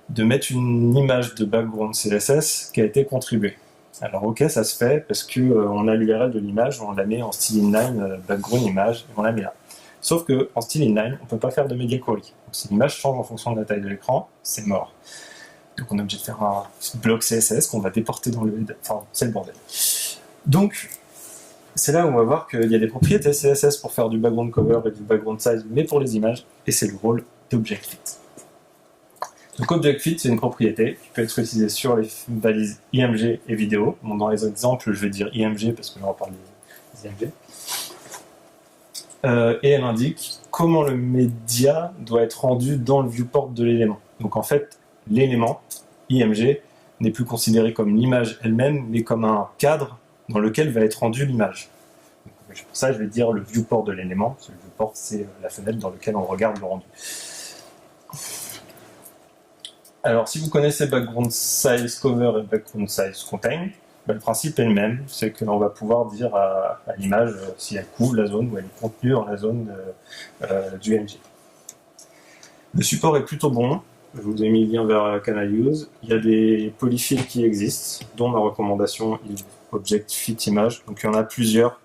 de mettre une image de background CSS qui a été contribuée. Alors ok, ça se fait parce qu'on a l'URL de l'image, on la met en style inline, background image, et on la met là. Sauf qu'en style inline, on ne peut pas faire de media query. Donc si l'image change en fonction de la taille de l'écran, c'est mort. Donc on est obligé de faire un bloc CSS qu'on va déporter dans le... Enfin, c'est le bordel. Donc, c'est là où on va voir qu'il y a des propriétés CSS pour faire du background cover et du background size, mais pour les images, et c'est le rôle d'ObjectFit. Donc ObjectFit, c'est une propriété qui peut être utilisée sur les balises IMG et vidéo. Bon, dans les exemples, je vais dire IMG parce que je vais en parler des IMG. Et elle indique comment le média doit être rendu dans le viewport de l'élément. Donc en fait, l'élément IMG n'est plus considéré comme l'image elle-même, mais comme un cadre dans lequel va être rendue l'image. Pour ça, je vais dire le viewport de l'élément. Le viewport, c'est la fenêtre dans laquelle on regarde le rendu. Alors, si vous connaissez background size cover et background size contain, le principe est le même, c'est qu'on va pouvoir dire à l'image si elle couvre la zone ou elle est contenue dans la zone du MG. Le support est plutôt bon. Je vous ai mis le lien vers Canal Use. Il y a des polyfills qui existent, dont ma recommandation est ObjectFit Image. Donc il y en a plusieurs.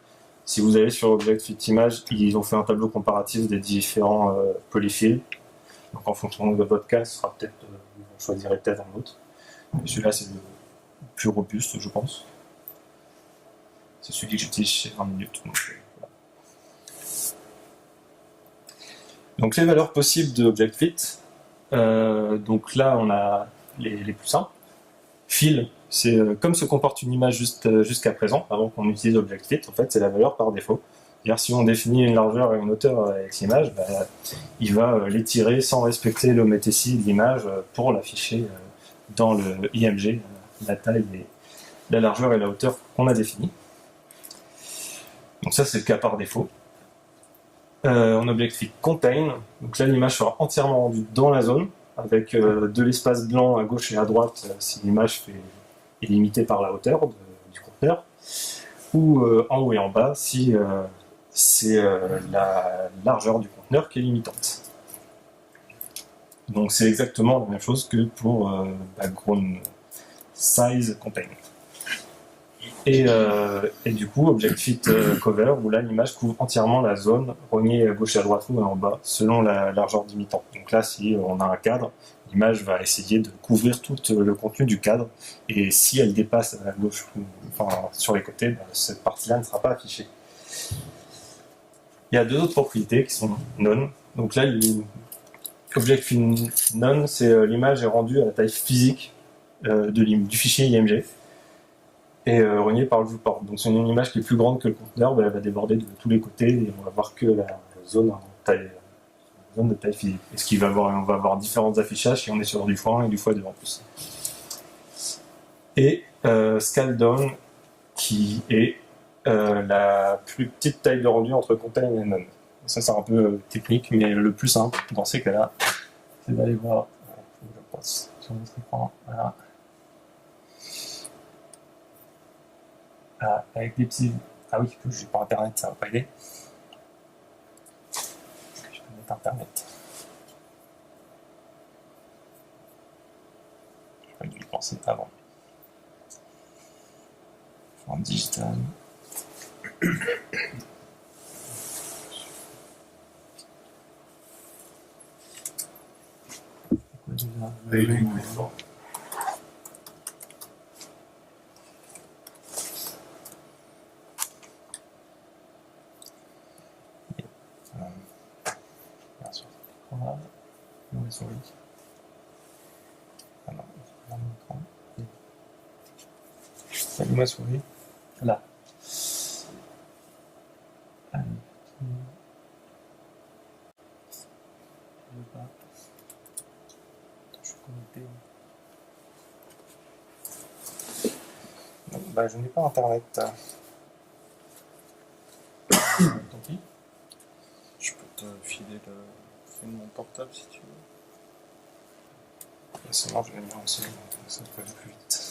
Si vous allez sur ObjectFit Image, ils ont fait un tableau comparatif des différents polyfills. Donc en fonction de votre cas, ce sera peut-être, vous choisirez peut-être un autre. Celui-là, c'est le plus robuste, je pense. C'est celui que j'utilise chez 20 minutes. Voilà. Donc les valeurs possibles de ObjectFit. Donc là, on a les plus simples. Fill, c'est comme se comporte une image jusqu'à présent, avant qu'on utilise ObjectFit. En fait, c'est la valeur par défaut. C'est-à-dire, si on définit une largeur et une hauteur avec l'image, il va l'étirer sans respecter l'OMTC de l'image pour l'afficher dans le IMG, la taille, la largeur et la hauteur qu'on a définies. Donc ça, c'est le cas par défaut. En ObjectFit Contain, donc là, l'image sera entièrement rendue dans la zone, avec de l'espace blanc à gauche et à droite si l'image est limitée par la hauteur du conteneur, ou en haut et en bas si c'est la largeur du conteneur qui est limitante. Donc c'est exactement la même chose que pour background size contain. Et du coup, ObjectFit Cover, où là l'image couvre entièrement la zone rognée à gauche et à droite ou en bas, selon la largeur limitante. Donc là, si on a un cadre, l'image va essayer de couvrir tout le contenu du cadre, et si elle dépasse à gauche, enfin sur les côtés, cette partie-là ne sera pas affichée. Il y a deux autres propriétés qui sont non. Donc là, ObjectFit non, c'est l'image est rendue à la taille physique du fichier IMG. Et renié par le viewport. Donc c'est une image qui est plus grande que le conteneur, elle va déborder de tous les côtés et on va voir que la zone de taille physique. Et ce on va avoir différents affichages si on est sur du x1 et du x2 en plus. Et scale down qui est la plus petite taille de rendu entre contain et non. Ça c'est un peu technique, mais le plus simple dans ces cas-là, c'est d'aller voir. Je passe sur notre écran. Voilà. Avec des petits... Ah oui, je suis par internet, ça va pas aider. Je vais mettre internet. J'aurais dû y penser avant. En digital. Souris. Alors, salut ma souris. Là. Allez. Je suis connecté. Non, je n'ai pas internet. Tant pis. Je peux te filer le fil de mon portable si tu veux. Sinon, je vais me lancer, ça peut aller plus vite.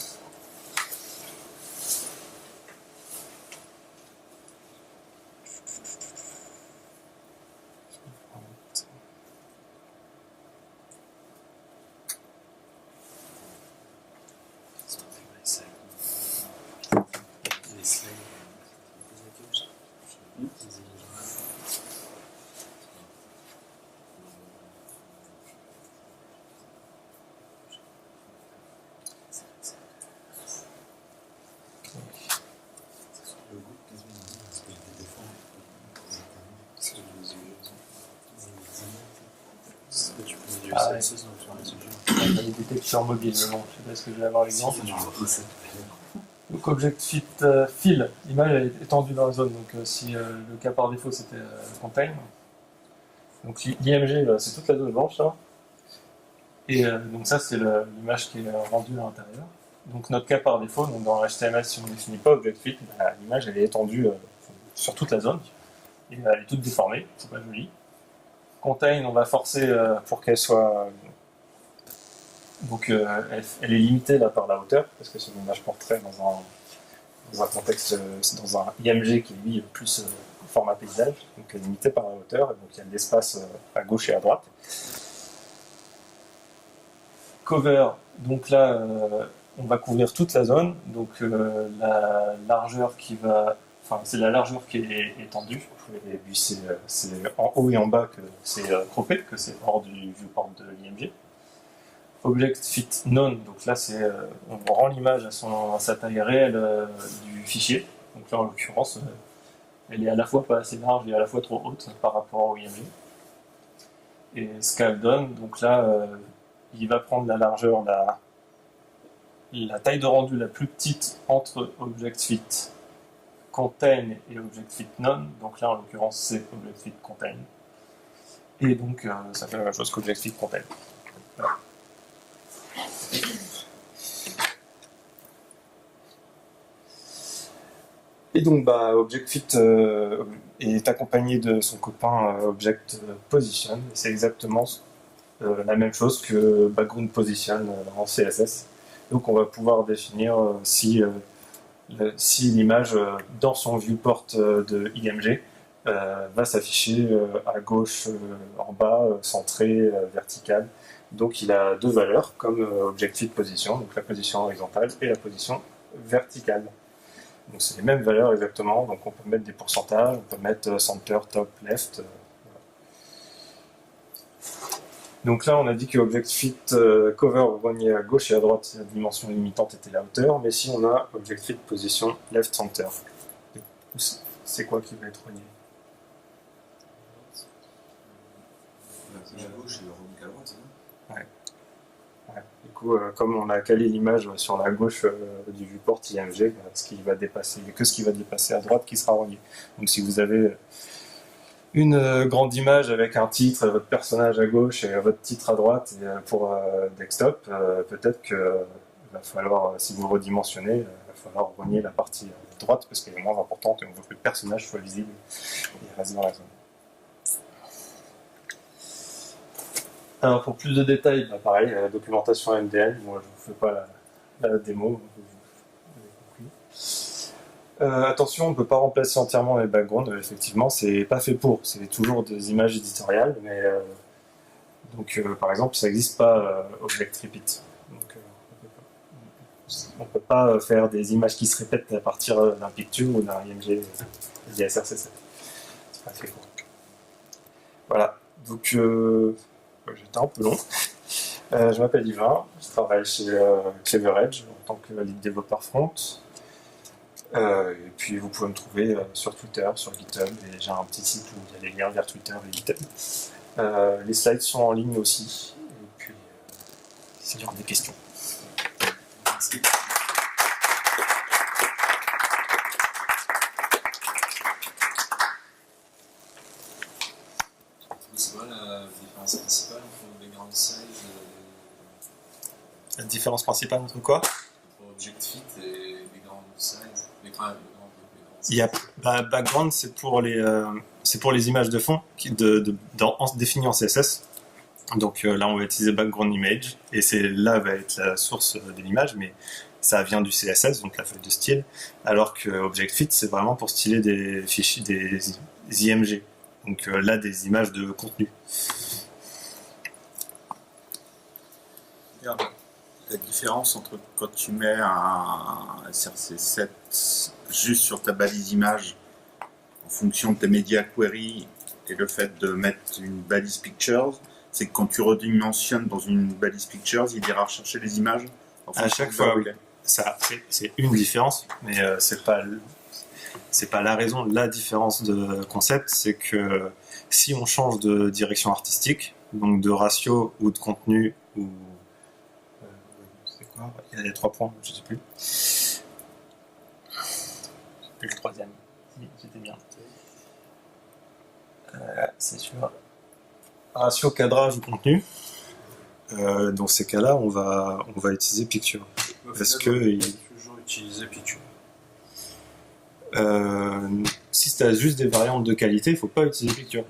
CSS donc sur un sujet. Les détecteurs mobiles, mais bon, je sais pas ce que je vais avoir l'exemple. Donc Object Fill, l'image est étendue dans la zone, donc si le cas par défaut c'était contain, donc l'IMG c'est toute la zone blanche là, et donc ça c'est l'image qui est rendue à l'intérieur. Donc notre cas par défaut, donc dans HTML si on ne définit pas Object Fill, bah, l'image elle est étendue sur toute la zone, et elle est toute déformée, c'est pas joli. Contain, on va forcer pour qu'elle soit... Donc elle est limitée là par la hauteur, parce que c'est une image portrait dans un contexte, dans un IMG qui est lui plus format paysage, donc elle est limitée par la hauteur, et donc il y a de l'espace à gauche et à droite. Cover, donc là on va couvrir toute la zone, donc la largeur qui va... Enfin, c'est la largeur qui est étendue, et puis c'est en haut et en bas que c'est croppé, que c'est hors du viewport de l'IMG. Object Fit None, donc là on rend l'image à sa taille réelle du fichier, donc là en l'occurrence elle est à la fois pas assez large et à la fois trop haute par rapport au IMG. Et Scale Down, donc là il va prendre la largeur, la taille de rendu la plus petite entre Object Fit Contain et Object Fit None, donc là en l'occurrence c'est Object Fit Contain. Et donc ça fait la même chose qu'Object Fit Contain. Voilà. Et donc bah, Object Fit est accompagné de son copain Object Position, c'est exactement la même chose que Background Position en CSS. Donc on va pouvoir définir si l'image dans son viewport de IMG va s'afficher à gauche, en bas, centré, vertical. Donc il a deux valeurs comme Object Fit Position, donc la position horizontale et la position verticale. Donc c'est les mêmes valeurs exactement, donc on peut mettre des pourcentages, on peut mettre center, top, left. Donc là, on a dit que Object Fit Cover rogné à gauche et à droite, la dimension limitante était la hauteur, mais si on a Object Fit Position Left Center, c'est quoi qui va être rogné? La gauche et le rond à droite, c'est ça? Ouais. Du coup, comme on a calé l'image sur la gauche du viewport IMG, bah, ce qui va dépasser à droite qui sera rogné. Donc si vous avez une grande image avec un titre, votre personnage à gauche et votre titre à droite et, pour desktop, peut-être qu'il va falloir, si vous redimensionnez, il va falloir rogner la partie droite parce qu'elle est moins importante et on veut que le personnage soit visible et reste dans la zone. Alors pour plus de détails, bah pareil, la documentation MDN, moi je ne vous fais pas la démo, vous avez compris. Attention, on ne peut pas remplacer entièrement les backgrounds, effectivement, c'est pas fait pour, c'est toujours des images éditoriales, mais donc par exemple ça n'existe pas Object Repeat. Donc, on ne peut pas faire des images qui se répètent à partir d'un picture ou d'un IMG DSRC7. C'est pas fait pour. Voilà, donc j'étais un peu long. Je m'appelle Yvain, je travaille chez Clever Edge en tant que lead développeur front. Et puis vous pouvez me trouver sur Twitter, sur GitHub, et j'ai un petit site où il y a les liens vers Twitter et GitHub. Les slides sont en ligne aussi, et puis s'il y a des questions. Merci. C'est quoi la différence principale entre background size et... La différence principale entre quoi? Entre Object Fit et background size. Il y a, background, c'est pour les images de fond définies en CSS. Donc là, on va utiliser background image, et là va être la source de l'image, mais ça vient du CSS, donc la feuille de style, alors que Object Fit, c'est vraiment pour styler des fichiers, des IMG. Donc là, des images de contenu. La différence entre quand tu mets un SRC7 juste sur ta balise image en fonction de tes media query et le fait de mettre une balise pictures, c'est que quand tu redimensionnes dans une balise pictures, il ira rechercher les images à chaque fois. Oui. Ça, c'est une différence, mais c'est pas la raison. La différence de concept, c'est que si on change de direction artistique, donc de ratio ou de contenu, ou c'est quoi? Il y a les 3 points, je sais plus. Plus le troisième. Si, j'étais bien. C'est sûr. Ratio cadrage ou contenu. Dans ces cas-là, on va utiliser Picture. Parce que toujours utiliser Picture. Si tu as juste des variantes de qualité, il ne faut pas utiliser Picture.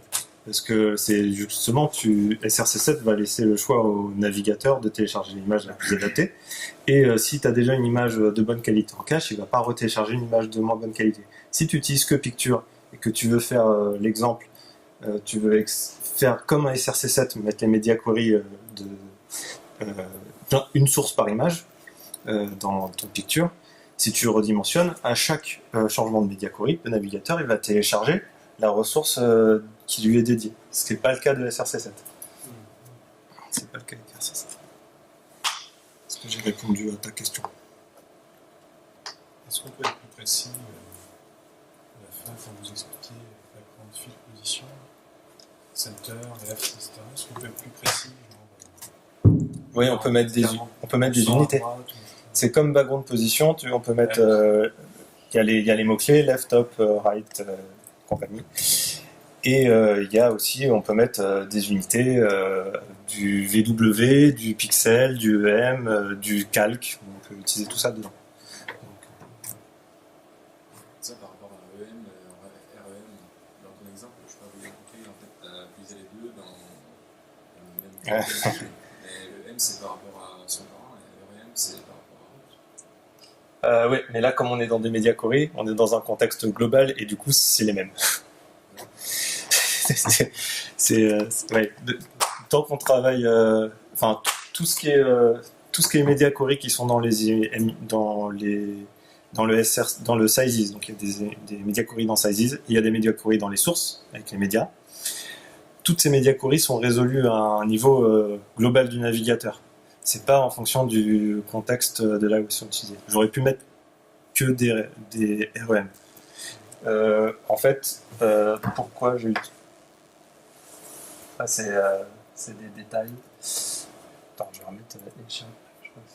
Parce que c'est justement, SRC7 va laisser le choix au navigateur de télécharger l'image la plus adaptée. Et si tu as déjà une image de bonne qualité en cache, il ne va pas retélécharger une image de moins bonne qualité. Si tu utilises que Picture et que tu veux faire l'exemple, tu veux faire comme un SRC7, mettre les media queries une source par image dans ton Picture, si tu redimensionnes, à chaque changement de media query, le navigateur il va télécharger la ressource qui lui est dédiée. Ce qui n'est pas le cas de SRC7. C'est pas le cas de SRC7. Est-ce que j'ai répondu à ta question? Est-ce qu'on peut être plus précis à la fin quand vous expliquez background field position, center, left, etc. Est-ce qu'on peut être plus précis Oui, on peut mettre des unités. C'est comme background position, on peut mettre. Il y a les mots-clés, left, top, right, compagnie. Et il y a aussi, on peut mettre des unités du VW, du pixel, du EM, du calque. On peut utiliser tout ça dedans. Ça par rapport à EM, REM, dans ton exemple, je peux vous expliquer, en fait, tu as utilisé les deux dans le même calcul. Mais le M c'est par rapport à son parent et le REM c'est par rapport à l'autre. Oui, mais là, comme on est dans des médias query, on est dans un contexte global et du coup, c'est les mêmes. Ouais. Tant qu'on travaille, enfin tout ce qui est media query qui sont dans le SR, dans le sizes, donc il y a des media query dans sizes, il y a des media query dans les sources avec les médias. Toutes ces media queries sont résolues à un niveau global du navigateur. C'est pas en fonction du contexte de là où ils sont utilisés. J'aurais pu mettre que des REM. En fait, pourquoi j'ai eu... c'est des détails. Attends, je vais remettre les chiens. Je crois que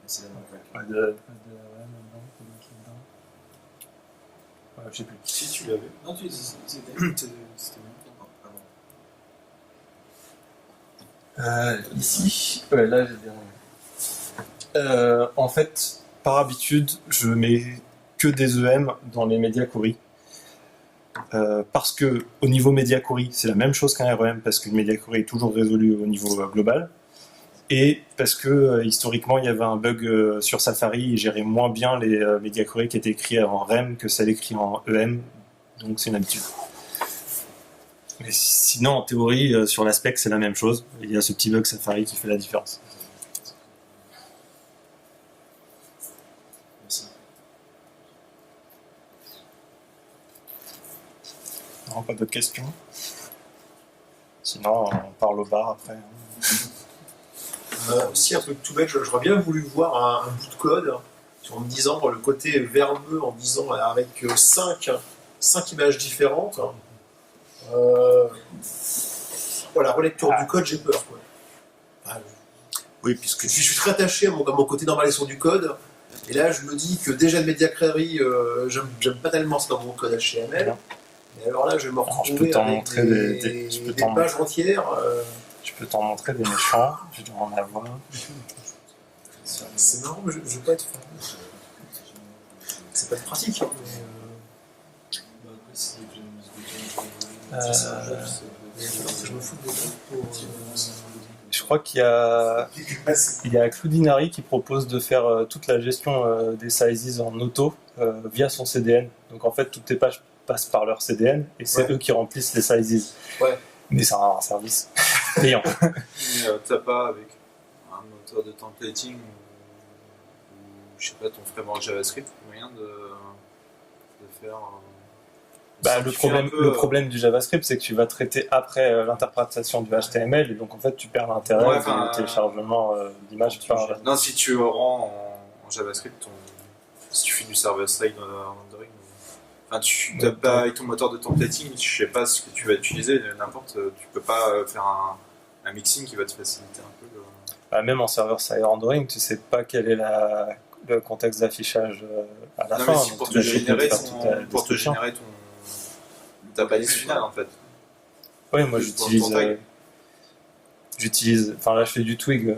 C'est la même calcul. pas de REM dedans, je sais plus. Si tu l'avais. Non, c'était même Ici, ouais, là j'ai bien. En fait, par habitude, je mets que des EM dans les media query. Parce que au niveau media query, c'est la même chose qu'un REM, parce qu'une media query est toujours résolue au niveau global. Et parce que historiquement, il y avait un bug sur Safari, il gérait moins bien les media query qui étaient écrits en REM que celles écrites en EM. Donc c'est une habitude. Mais sinon, en théorie, sur l'aspect, c'est la même chose. Il y a ce petit bug Safari qui fait la différence. Merci. Non, pas d'autres questions. Sinon, on parle au bar après. Aussi un truc tout bête, j'aurais bien voulu voir un bout de code en me disant le côté verbeux, en disant avec 5 images différentes. Voilà, relecture du code, j'ai peur. Quoi. Oui, puisque Je suis très attaché à mon côté normalisation du code. Et là, je me dis que déjà le media query, j'aime pas tellement ça dans mon code HTML. Et alors là, je vais me retrouver avec des pages entières. Je peux t'en montrer des méchants, je dois en avoir. C'est marrant, mais je veux pas être fan. C'est pas de pratique. Hein, je me fous de Je crois qu'il y a Cloudinary qui propose de faire toute la gestion des sizes en auto via son CDN. Donc en fait, toutes tes pages passent par leur CDN et c'est eux qui remplissent les sizes. Ouais. Mais c'est un service payant. T'as pas avec un moteur de templating ou je sais pas ton framework JavaScript moyen de faire le problème du JavaScript, c'est que tu vas traiter après l'interprétation du HTML et donc en fait tu perds l'intérêt du téléchargement d'image par... Non, si tu rends en JavaScript si tu fais du server-side rendering, Enfin, tu t'as pas avec ton moteur de templating, je sais pas ce que tu vas utiliser, n'importe, tu peux pas faire un mixing qui va te faciliter un peu. Même en serveur-side rendering, tu sais pas quel est le contexte d'affichage à la Non, fin. mais si pour te générer ta balise finale en fait. Oui, moi j'utilise, enfin là je fais du twig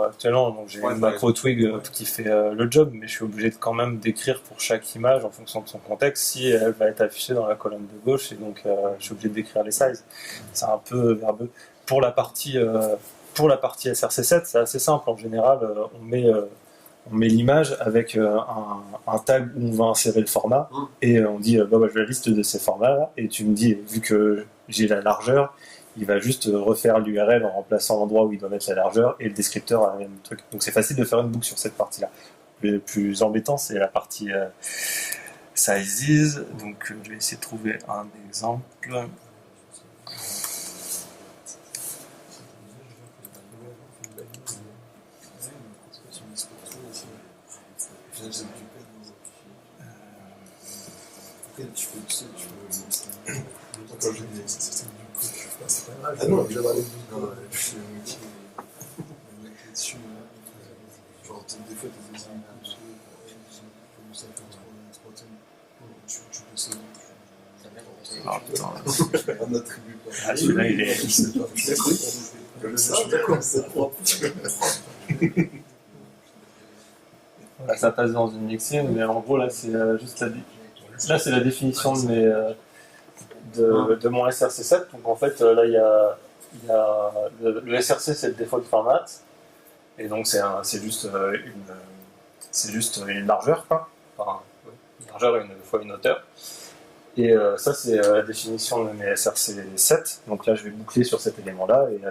actuellement, donc j'ai une macro twig qui fait le job, mais je suis obligé de quand même d'écrire pour chaque image en fonction de son contexte si elle va être affichée dans la colonne de gauche, et donc je suis obligé d'écrire les sizes. C'est un peu verbeux. Pour la partie SRC7, c'est assez simple. En général, on met l'image avec un tag où on va insérer le format, et on dit je veux la liste de ces formats-là, et tu me dis, vu que j'ai la largeur, il va juste refaire l'URL en remplaçant l'endroit où il doit mettre la largeur, et le descripteur a le même truc. Donc c'est facile de faire une boucle sur cette partie-là. Le plus embêtant, c'est la partie sizes. Donc je vais essayer de trouver un exemple. Quand j'ai des systèmes du coup, c'est pas mal. Ah non, j'ai parlé je suis là-dessus. Genre, des fois, t'as des exemples comme ça fait 3 thèmes. Tu peux essayer. Ah putain. Un attribut. Ah, celui-là, il est. Je sais pas. Comme ça, comme ça. Là, ça passe dans une mixine, mais en gros, là, c'est juste là, c'est la définition de mon SRC7. Donc, en fait, là, il y a le SRC, c'est le default format. Et donc, c'est juste une largeur, quoi. Enfin, une largeur et une fois une hauteur. Et ça, c'est la définition de mes SRC7. Donc là, je vais boucler sur cet élément-là, et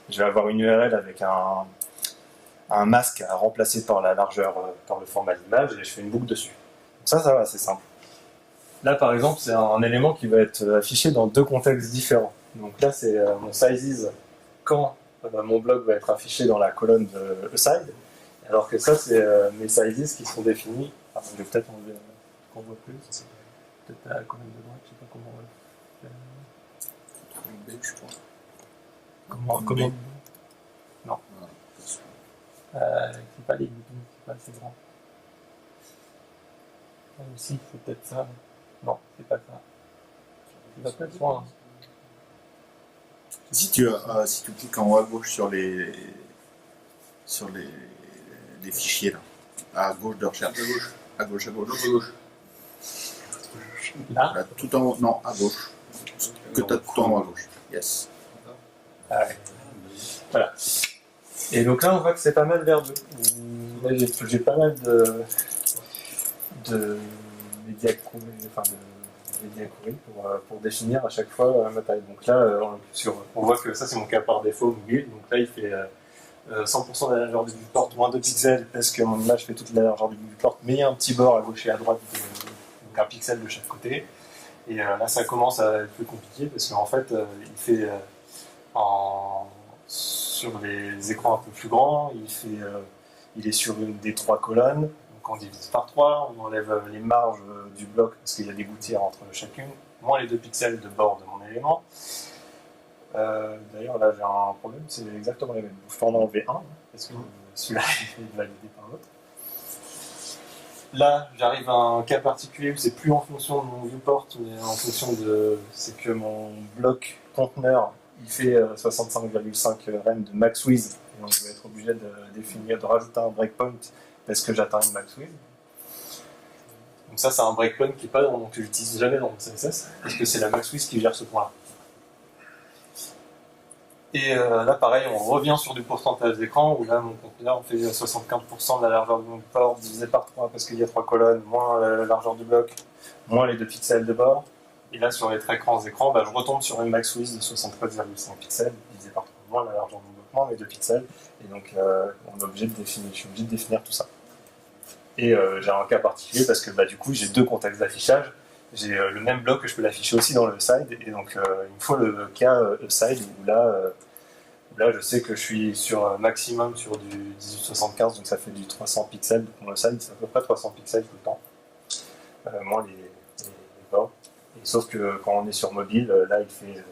je vais avoir une URL avec un masque à remplacer par la largeur, par le format d'image, et je fais une boucle dessus. Donc ça va, c'est simple. Là, par exemple, c'est un élément qui va être affiché dans 2 contextes différents. Donc là, c'est mon sizes quand mon bloc va être affiché dans la colonne de aside, alors que ça, c'est mes sizes qui sont définis. Enfin, je vais peut-être enlever qu'on voit plus. Peut-être la colonne de droite, je sais pas comment on va le faire. B, je crois. Comment Non. C'est pas les boutons, c'est pas assez grand. Aussi, c'est peut-être ça. Non, c'est pas ça. C'est pas peut-être ça. Si tu cliques en haut à gauche sur les fichiers là, à gauche de recherche, à gauche. Là, tout en haut, non, à gauche. Que tu as tout en haut à gauche. Yes. Ah ouais. Voilà. Et donc là, on voit que c'est pas mal verdeux. Là, j'ai pas mal de médias query pour définir à chaque fois ma taille. Donc là, on voit que ça, c'est mon cas par défaut mobile. Donc là, il fait 100% de la largeur du viewport, moins 2 pixels, parce que mon image fait toute la largeur du viewport, mais il y a un petit bord à gauche et à droite, donc 1 pixel de chaque côté. Et là, ça commence à être plus compliqué, parce qu'en fait, il fait sur les écrans un peu plus grands, il est sur une des 3 colonnes. Donc on divise par 3, on enlève les marges du bloc, parce qu'il y a des gouttières entre chacune, moins les 2 pixels de bord de mon élément. D'ailleurs, là, j'ai un problème, c'est exactement les mêmes. Je peux en enlever un, parce que celui-là est validé par l'autre. Là, j'arrive à un cas particulier où c'est plus en fonction de mon viewport, mais en fonction de... C'est que mon bloc conteneur, il fait 65,5 rem de max width, et donc je vais être obligé de rajouter un breakpoint parce que j'atteins une max width. Donc ça, c'est un breakpoint que j'utilise jamais dans mon CSS, parce que c'est la max width qui gère ce point-là. Et là, pareil, on revient sur du pourcentage d'écran, où là, mon conteneur fait 75% de la largeur de mon port divisé par 3, parce qu'il y a 3 colonnes, moins la largeur du bloc, moins les 2 pixels de bord. Et là, sur les très grands écrans, je retombe sur une max width de 63,5 pixels, divisé par 3, moins la largeur du bloc, moins les 2 pixels. Et donc, je suis obligé de définir tout ça. Et j'ai un cas particulier, parce que du coup, j'ai 2 contextes d'affichage. J'ai le même bloc que je peux l'afficher aussi dans le side, et donc il me faut le cas side où là je sais que je suis sur maximum sur du 1875, donc ça fait du 300 pixels, donc mon side c'est à peu près 300 pixels tout le temps, moins Sauf que quand on est sur mobile, là, il fait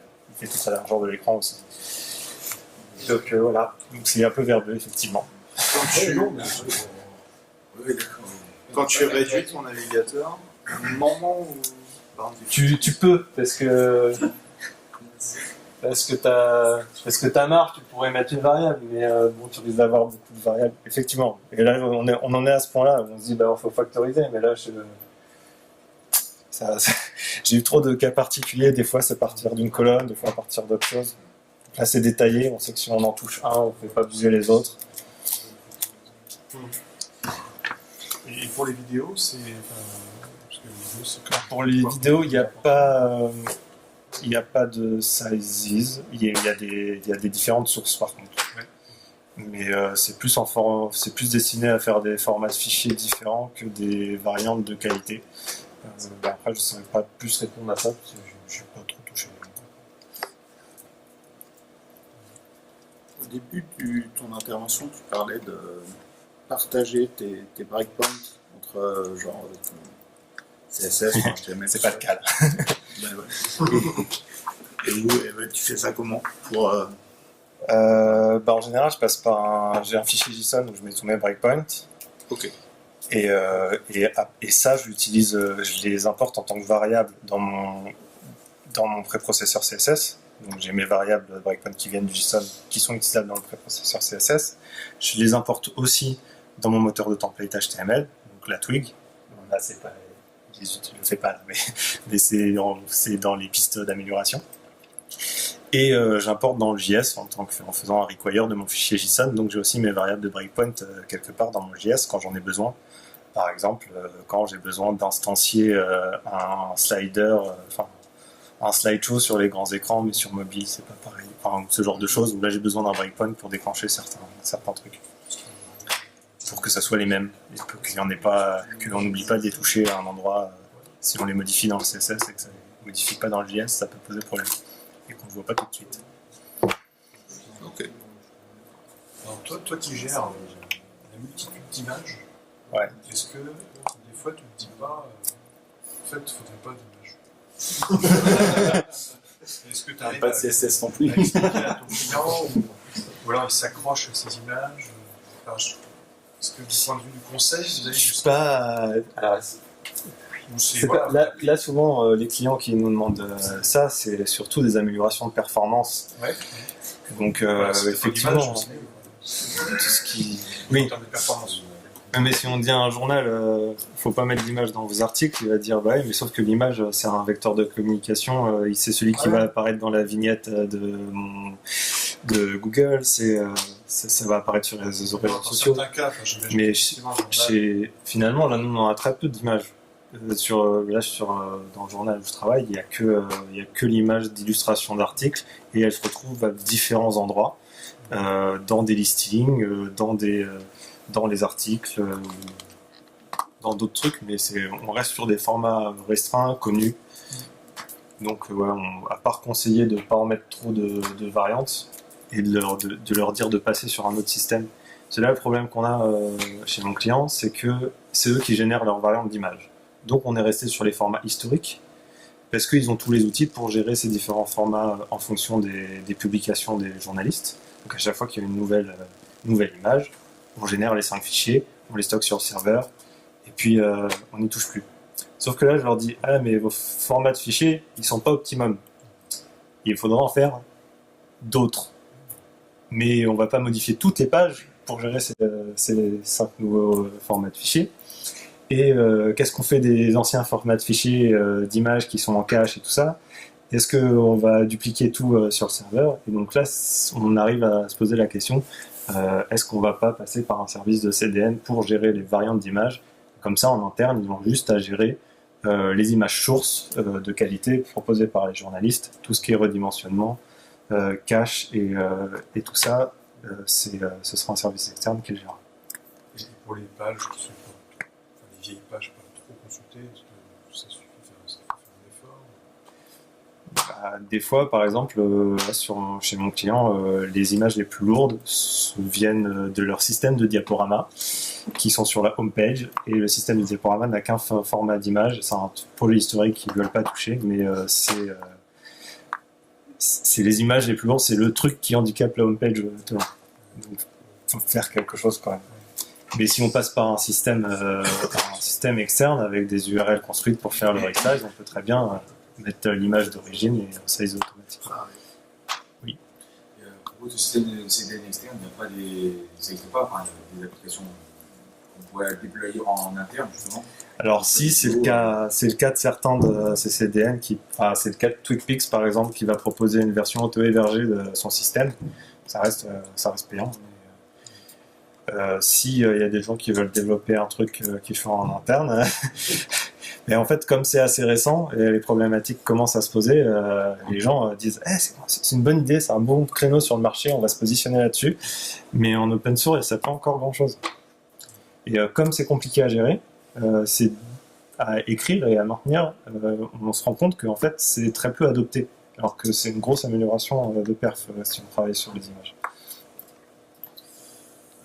toute la largeur de l'écran aussi. Donc voilà, donc c'est un peu verbeux, effectivement. Quand tu réduis ton navigateur, au moment où... Tu peux, parce que t'as marre, tu pourrais mettre une variable, mais bon, tu risques d'avoir beaucoup de variables, effectivement. Et là, on en est à ce point-là, où on se dit, bah, faut factoriser, mais là, j'ai eu trop de cas particuliers, des fois c'est partir d'une colonne, des fois à partir d'autre chose. Là, c'est détaillé, on sait que si on en touche un, on ne fait pas bouger les autres. Et pour les vidéos, c'est... Pour les vidéos, il n'y a pas de sizes. Il y a des différentes sources par contre. Ouais. Mais c'est plus destiné à faire des formats de fichiers différents que des variantes de qualité. Après, je ne saurais pas plus répondre à ça parce que je n'ai pas trop touché. Au début de ton intervention, tu parlais de partager tes breakpoints entre genre CSS ou HTML. C'est pas le cas là. Ben ouais. Et tu fais ça comment pour En général, je passe j'ai un fichier JSON où je mets tous mes breakpoints. Ok. Et ça, je les importe en tant que variable dans mon préprocesseur CSS. Donc j'ai mes variables breakpoint qui viennent du JSON, qui sont utilisables dans le préprocesseur CSS. Je les importe aussi dans mon moteur de template HTML, donc la Twig. Là, c'est pas, je ne le fais pas là, mais c'est dans les pistes d'amélioration. Et j'importe dans le JS en faisant un require de mon fichier JSON. Donc j'ai aussi mes variables de breakpoint quelque part dans mon JS quand j'en ai besoin. Par exemple, quand j'ai besoin d'instancier un slider, un slideshow sur les grands écrans, mais sur mobile, c'est pas pareil. Enfin, ce genre de choses où là j'ai besoin d'un breakpoint pour déclencher certains trucs. Pour que ça soit les mêmes. Et qu'il y en ait pas, qu'on n'oublie pas de les toucher à un endroit. Si on les modifie dans le CSS et que ça ne modifie pas dans le JS, ça peut poser problème. Et qu'on ne voit pas tout de suite. Ok. Alors toi qui gères la multitude d'images, ouais. Est-ce que des fois tu ne te dis pas en fait il ne faudrait pas d'image? Est-ce que tu arrives Pas de CSS non plus. à expliquer à ton client ou alors il s'accroche à ces images? Est-ce que du point de vue du conseil, vous avez Je suis pas. Alors, là, souvent, les clients qui nous demandent ça, c'est surtout des améliorations de performance. Ouais. Donc, effectivement, tout ce qui. Oui. En termes de performance. Mais si on dit à un journal, faut pas mettre d'image dans vos articles, il va dire bah ouais, mais sauf que l'image c'est un vecteur de communication, c'est celui qui va apparaître dans la vignette de Google, ça va apparaître sur les réseaux sociaux. Cas, mais finalement là nous on a très peu d'images. Dans le journal où je travaille, il y a que l'image d'illustration d'articles et elle se retrouve à différents endroits, dans des listings, dans les articles, dans d'autres trucs, mais on reste sur des formats restreints, connus. Donc à part conseiller de ne pas en mettre trop de variantes et de leur dire de passer sur un autre système. C'est là le problème qu'on a chez mon client, c'est que c'est eux qui génèrent leurs variantes d'image. Donc on est resté sur les formats historiques, parce qu'ils ont tous les outils pour gérer ces différents formats en fonction des publications des journalistes. Donc à chaque fois qu'il y a une nouvelle image, on génère les 5 fichiers, on les stocke sur le serveur, et puis on n'y touche plus. Sauf que là, je leur dis, ah mais vos formats de fichiers, ils sont pas optimum. Il faudra en faire d'autres. Mais on va pas modifier toutes les pages pour gérer ces 5 nouveaux formats de fichiers. Et qu'est-ce qu'on fait des anciens formats de fichiers d'images qui sont en cache et tout ça? Est-ce qu'on va dupliquer tout sur le serveur? Et donc là, on arrive à se poser la question, est-ce qu'on va pas passer par un service de CDN pour gérer les variantes d'images? Comme ça, en interne, ils ont juste à gérer les images sources de qualité proposées par les journalistes, tout ce qui est redimensionnement, cache et tout ça, ce sera un service externe qui le gérera. Et pour les pages, les vieilles pages pas trop consultées, est-ce que ça suffit, ça fait faire un effort? Des fois, par exemple, chez mon client, les images les plus lourdes viennent de leur système de diaporama qui sont sur la home page, et le système de diaporama n'a qu'un format d'image. C'est un projet historique qu'ils ne veulent pas toucher, mais c'est les images les plus lourdes, c'est le truc qui handicape la home page. Donc, faut faire quelque chose quand même. Mais si on passe par un système externe avec des URL construites pour faire le resize, on peut très bien mettre l'image d'origine et resize automatique. Oui. À propos du système de CDN externe, il n'y a pas ça n'existe pas, enfin, il y a des applications qu'on pourrait déployer en interne, justement. Alors si, c'est le cas de certains de ces CDN c'est le cas de TwigPix par exemple qui va proposer une version auto-hébergée de son système. Ça reste payant. Si il y a des gens qui veulent développer un truc qu'ils font en interne, mais en fait comme c'est assez récent et les problématiques commencent à se poser, les gens disent c'est une bonne idée, c'est un bon créneau sur le marché, on va se positionner là-dessus, mais en open source ça fait pas encore grand chose. Et comme c'est compliqué à gérer, c'est à écrire et à maintenir, on se rend compte qu'en fait c'est très peu adopté, alors que c'est une grosse amélioration de perf si on travaille sur les images.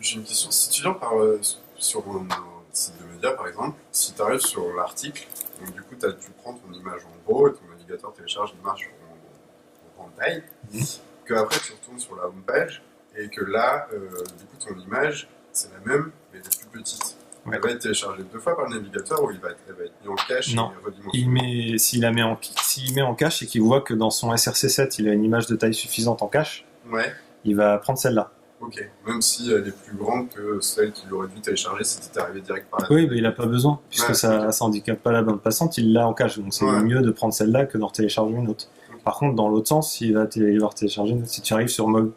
J'ai une question. Si tu viens sur un site de médias, par exemple, si tu arrives sur l'article, donc du coup, tu prends ton image en gros et ton navigateur télécharge l'image en grande taille, que après tu retournes sur la home page et que là, du coup, ton image, c'est la même, mais elle est plus petite. Ouais. Elle va être téléchargée 2 fois par le navigateur ou elle va être mise en cache non. et redimensionnée. S'il met en cache et qu'il voit que dans son SRC7, il a une image de taille suffisante en cache, il va prendre celle-là. Ok, même si elle est plus grande que celle qu'il aurait dû télécharger si tu étais arrivé direct par là. Oui, mais il n'a pas besoin, puisque ça handicape pas la bande passante, il l'a en cache, donc c'est mieux de prendre celle-là que d'en télécharger une autre. Par contre, dans l'autre sens, il va télécharger une autre. Si tu arrives sur un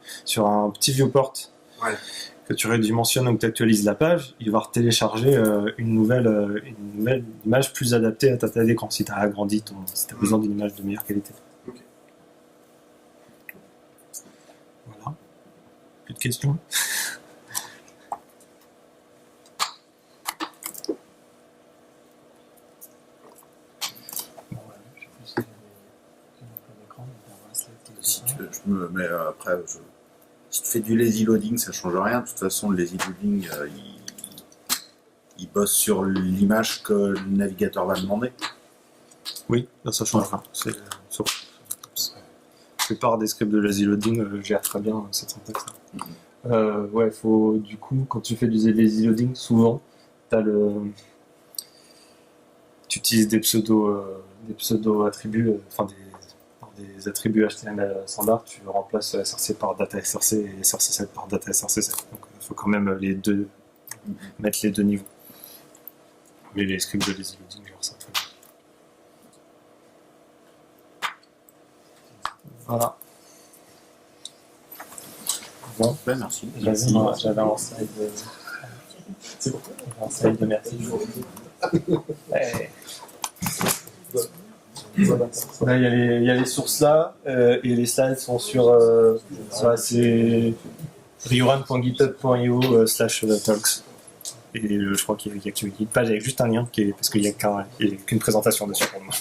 petit viewport, que tu redimensionnes ou que tu actualises la page, il va télécharger une nouvelle image plus adaptée à ta taille d'écran, si tu as agrandi si tu as besoin d'une image de meilleure qualité. Voilà. Plus de questions? Si tu veux, je me mets après. Si tu fais du lazy loading, ça change rien. De toute façon, le lazy loading, il bosse sur l'image que le navigateur va demander. Oui, ça change rien. La plupart des scripts de lazy loading gèrent très bien cette syntaxe. Faut du coup, quand tu fais du lazy loading, souvent, tu utilises des pseudo attributs, des attributs HTML standard, tu remplaces SRC par data SRC et SRC7 par data SRC7. Donc il faut quand même mettre les deux niveaux. Mais les scripts de lazy loading gèrent ça très bien. Voilà. Bon, merci. J'avais un slide de... C'est bon. Un slide de merci. Là, il y a les sources là, et les slides sont sur c'est rioran.github.io/talks. Et je crois qu'il y a qu'une page avec juste un lien, parce qu'il n'y a qu'une présentation dessus pour le moment.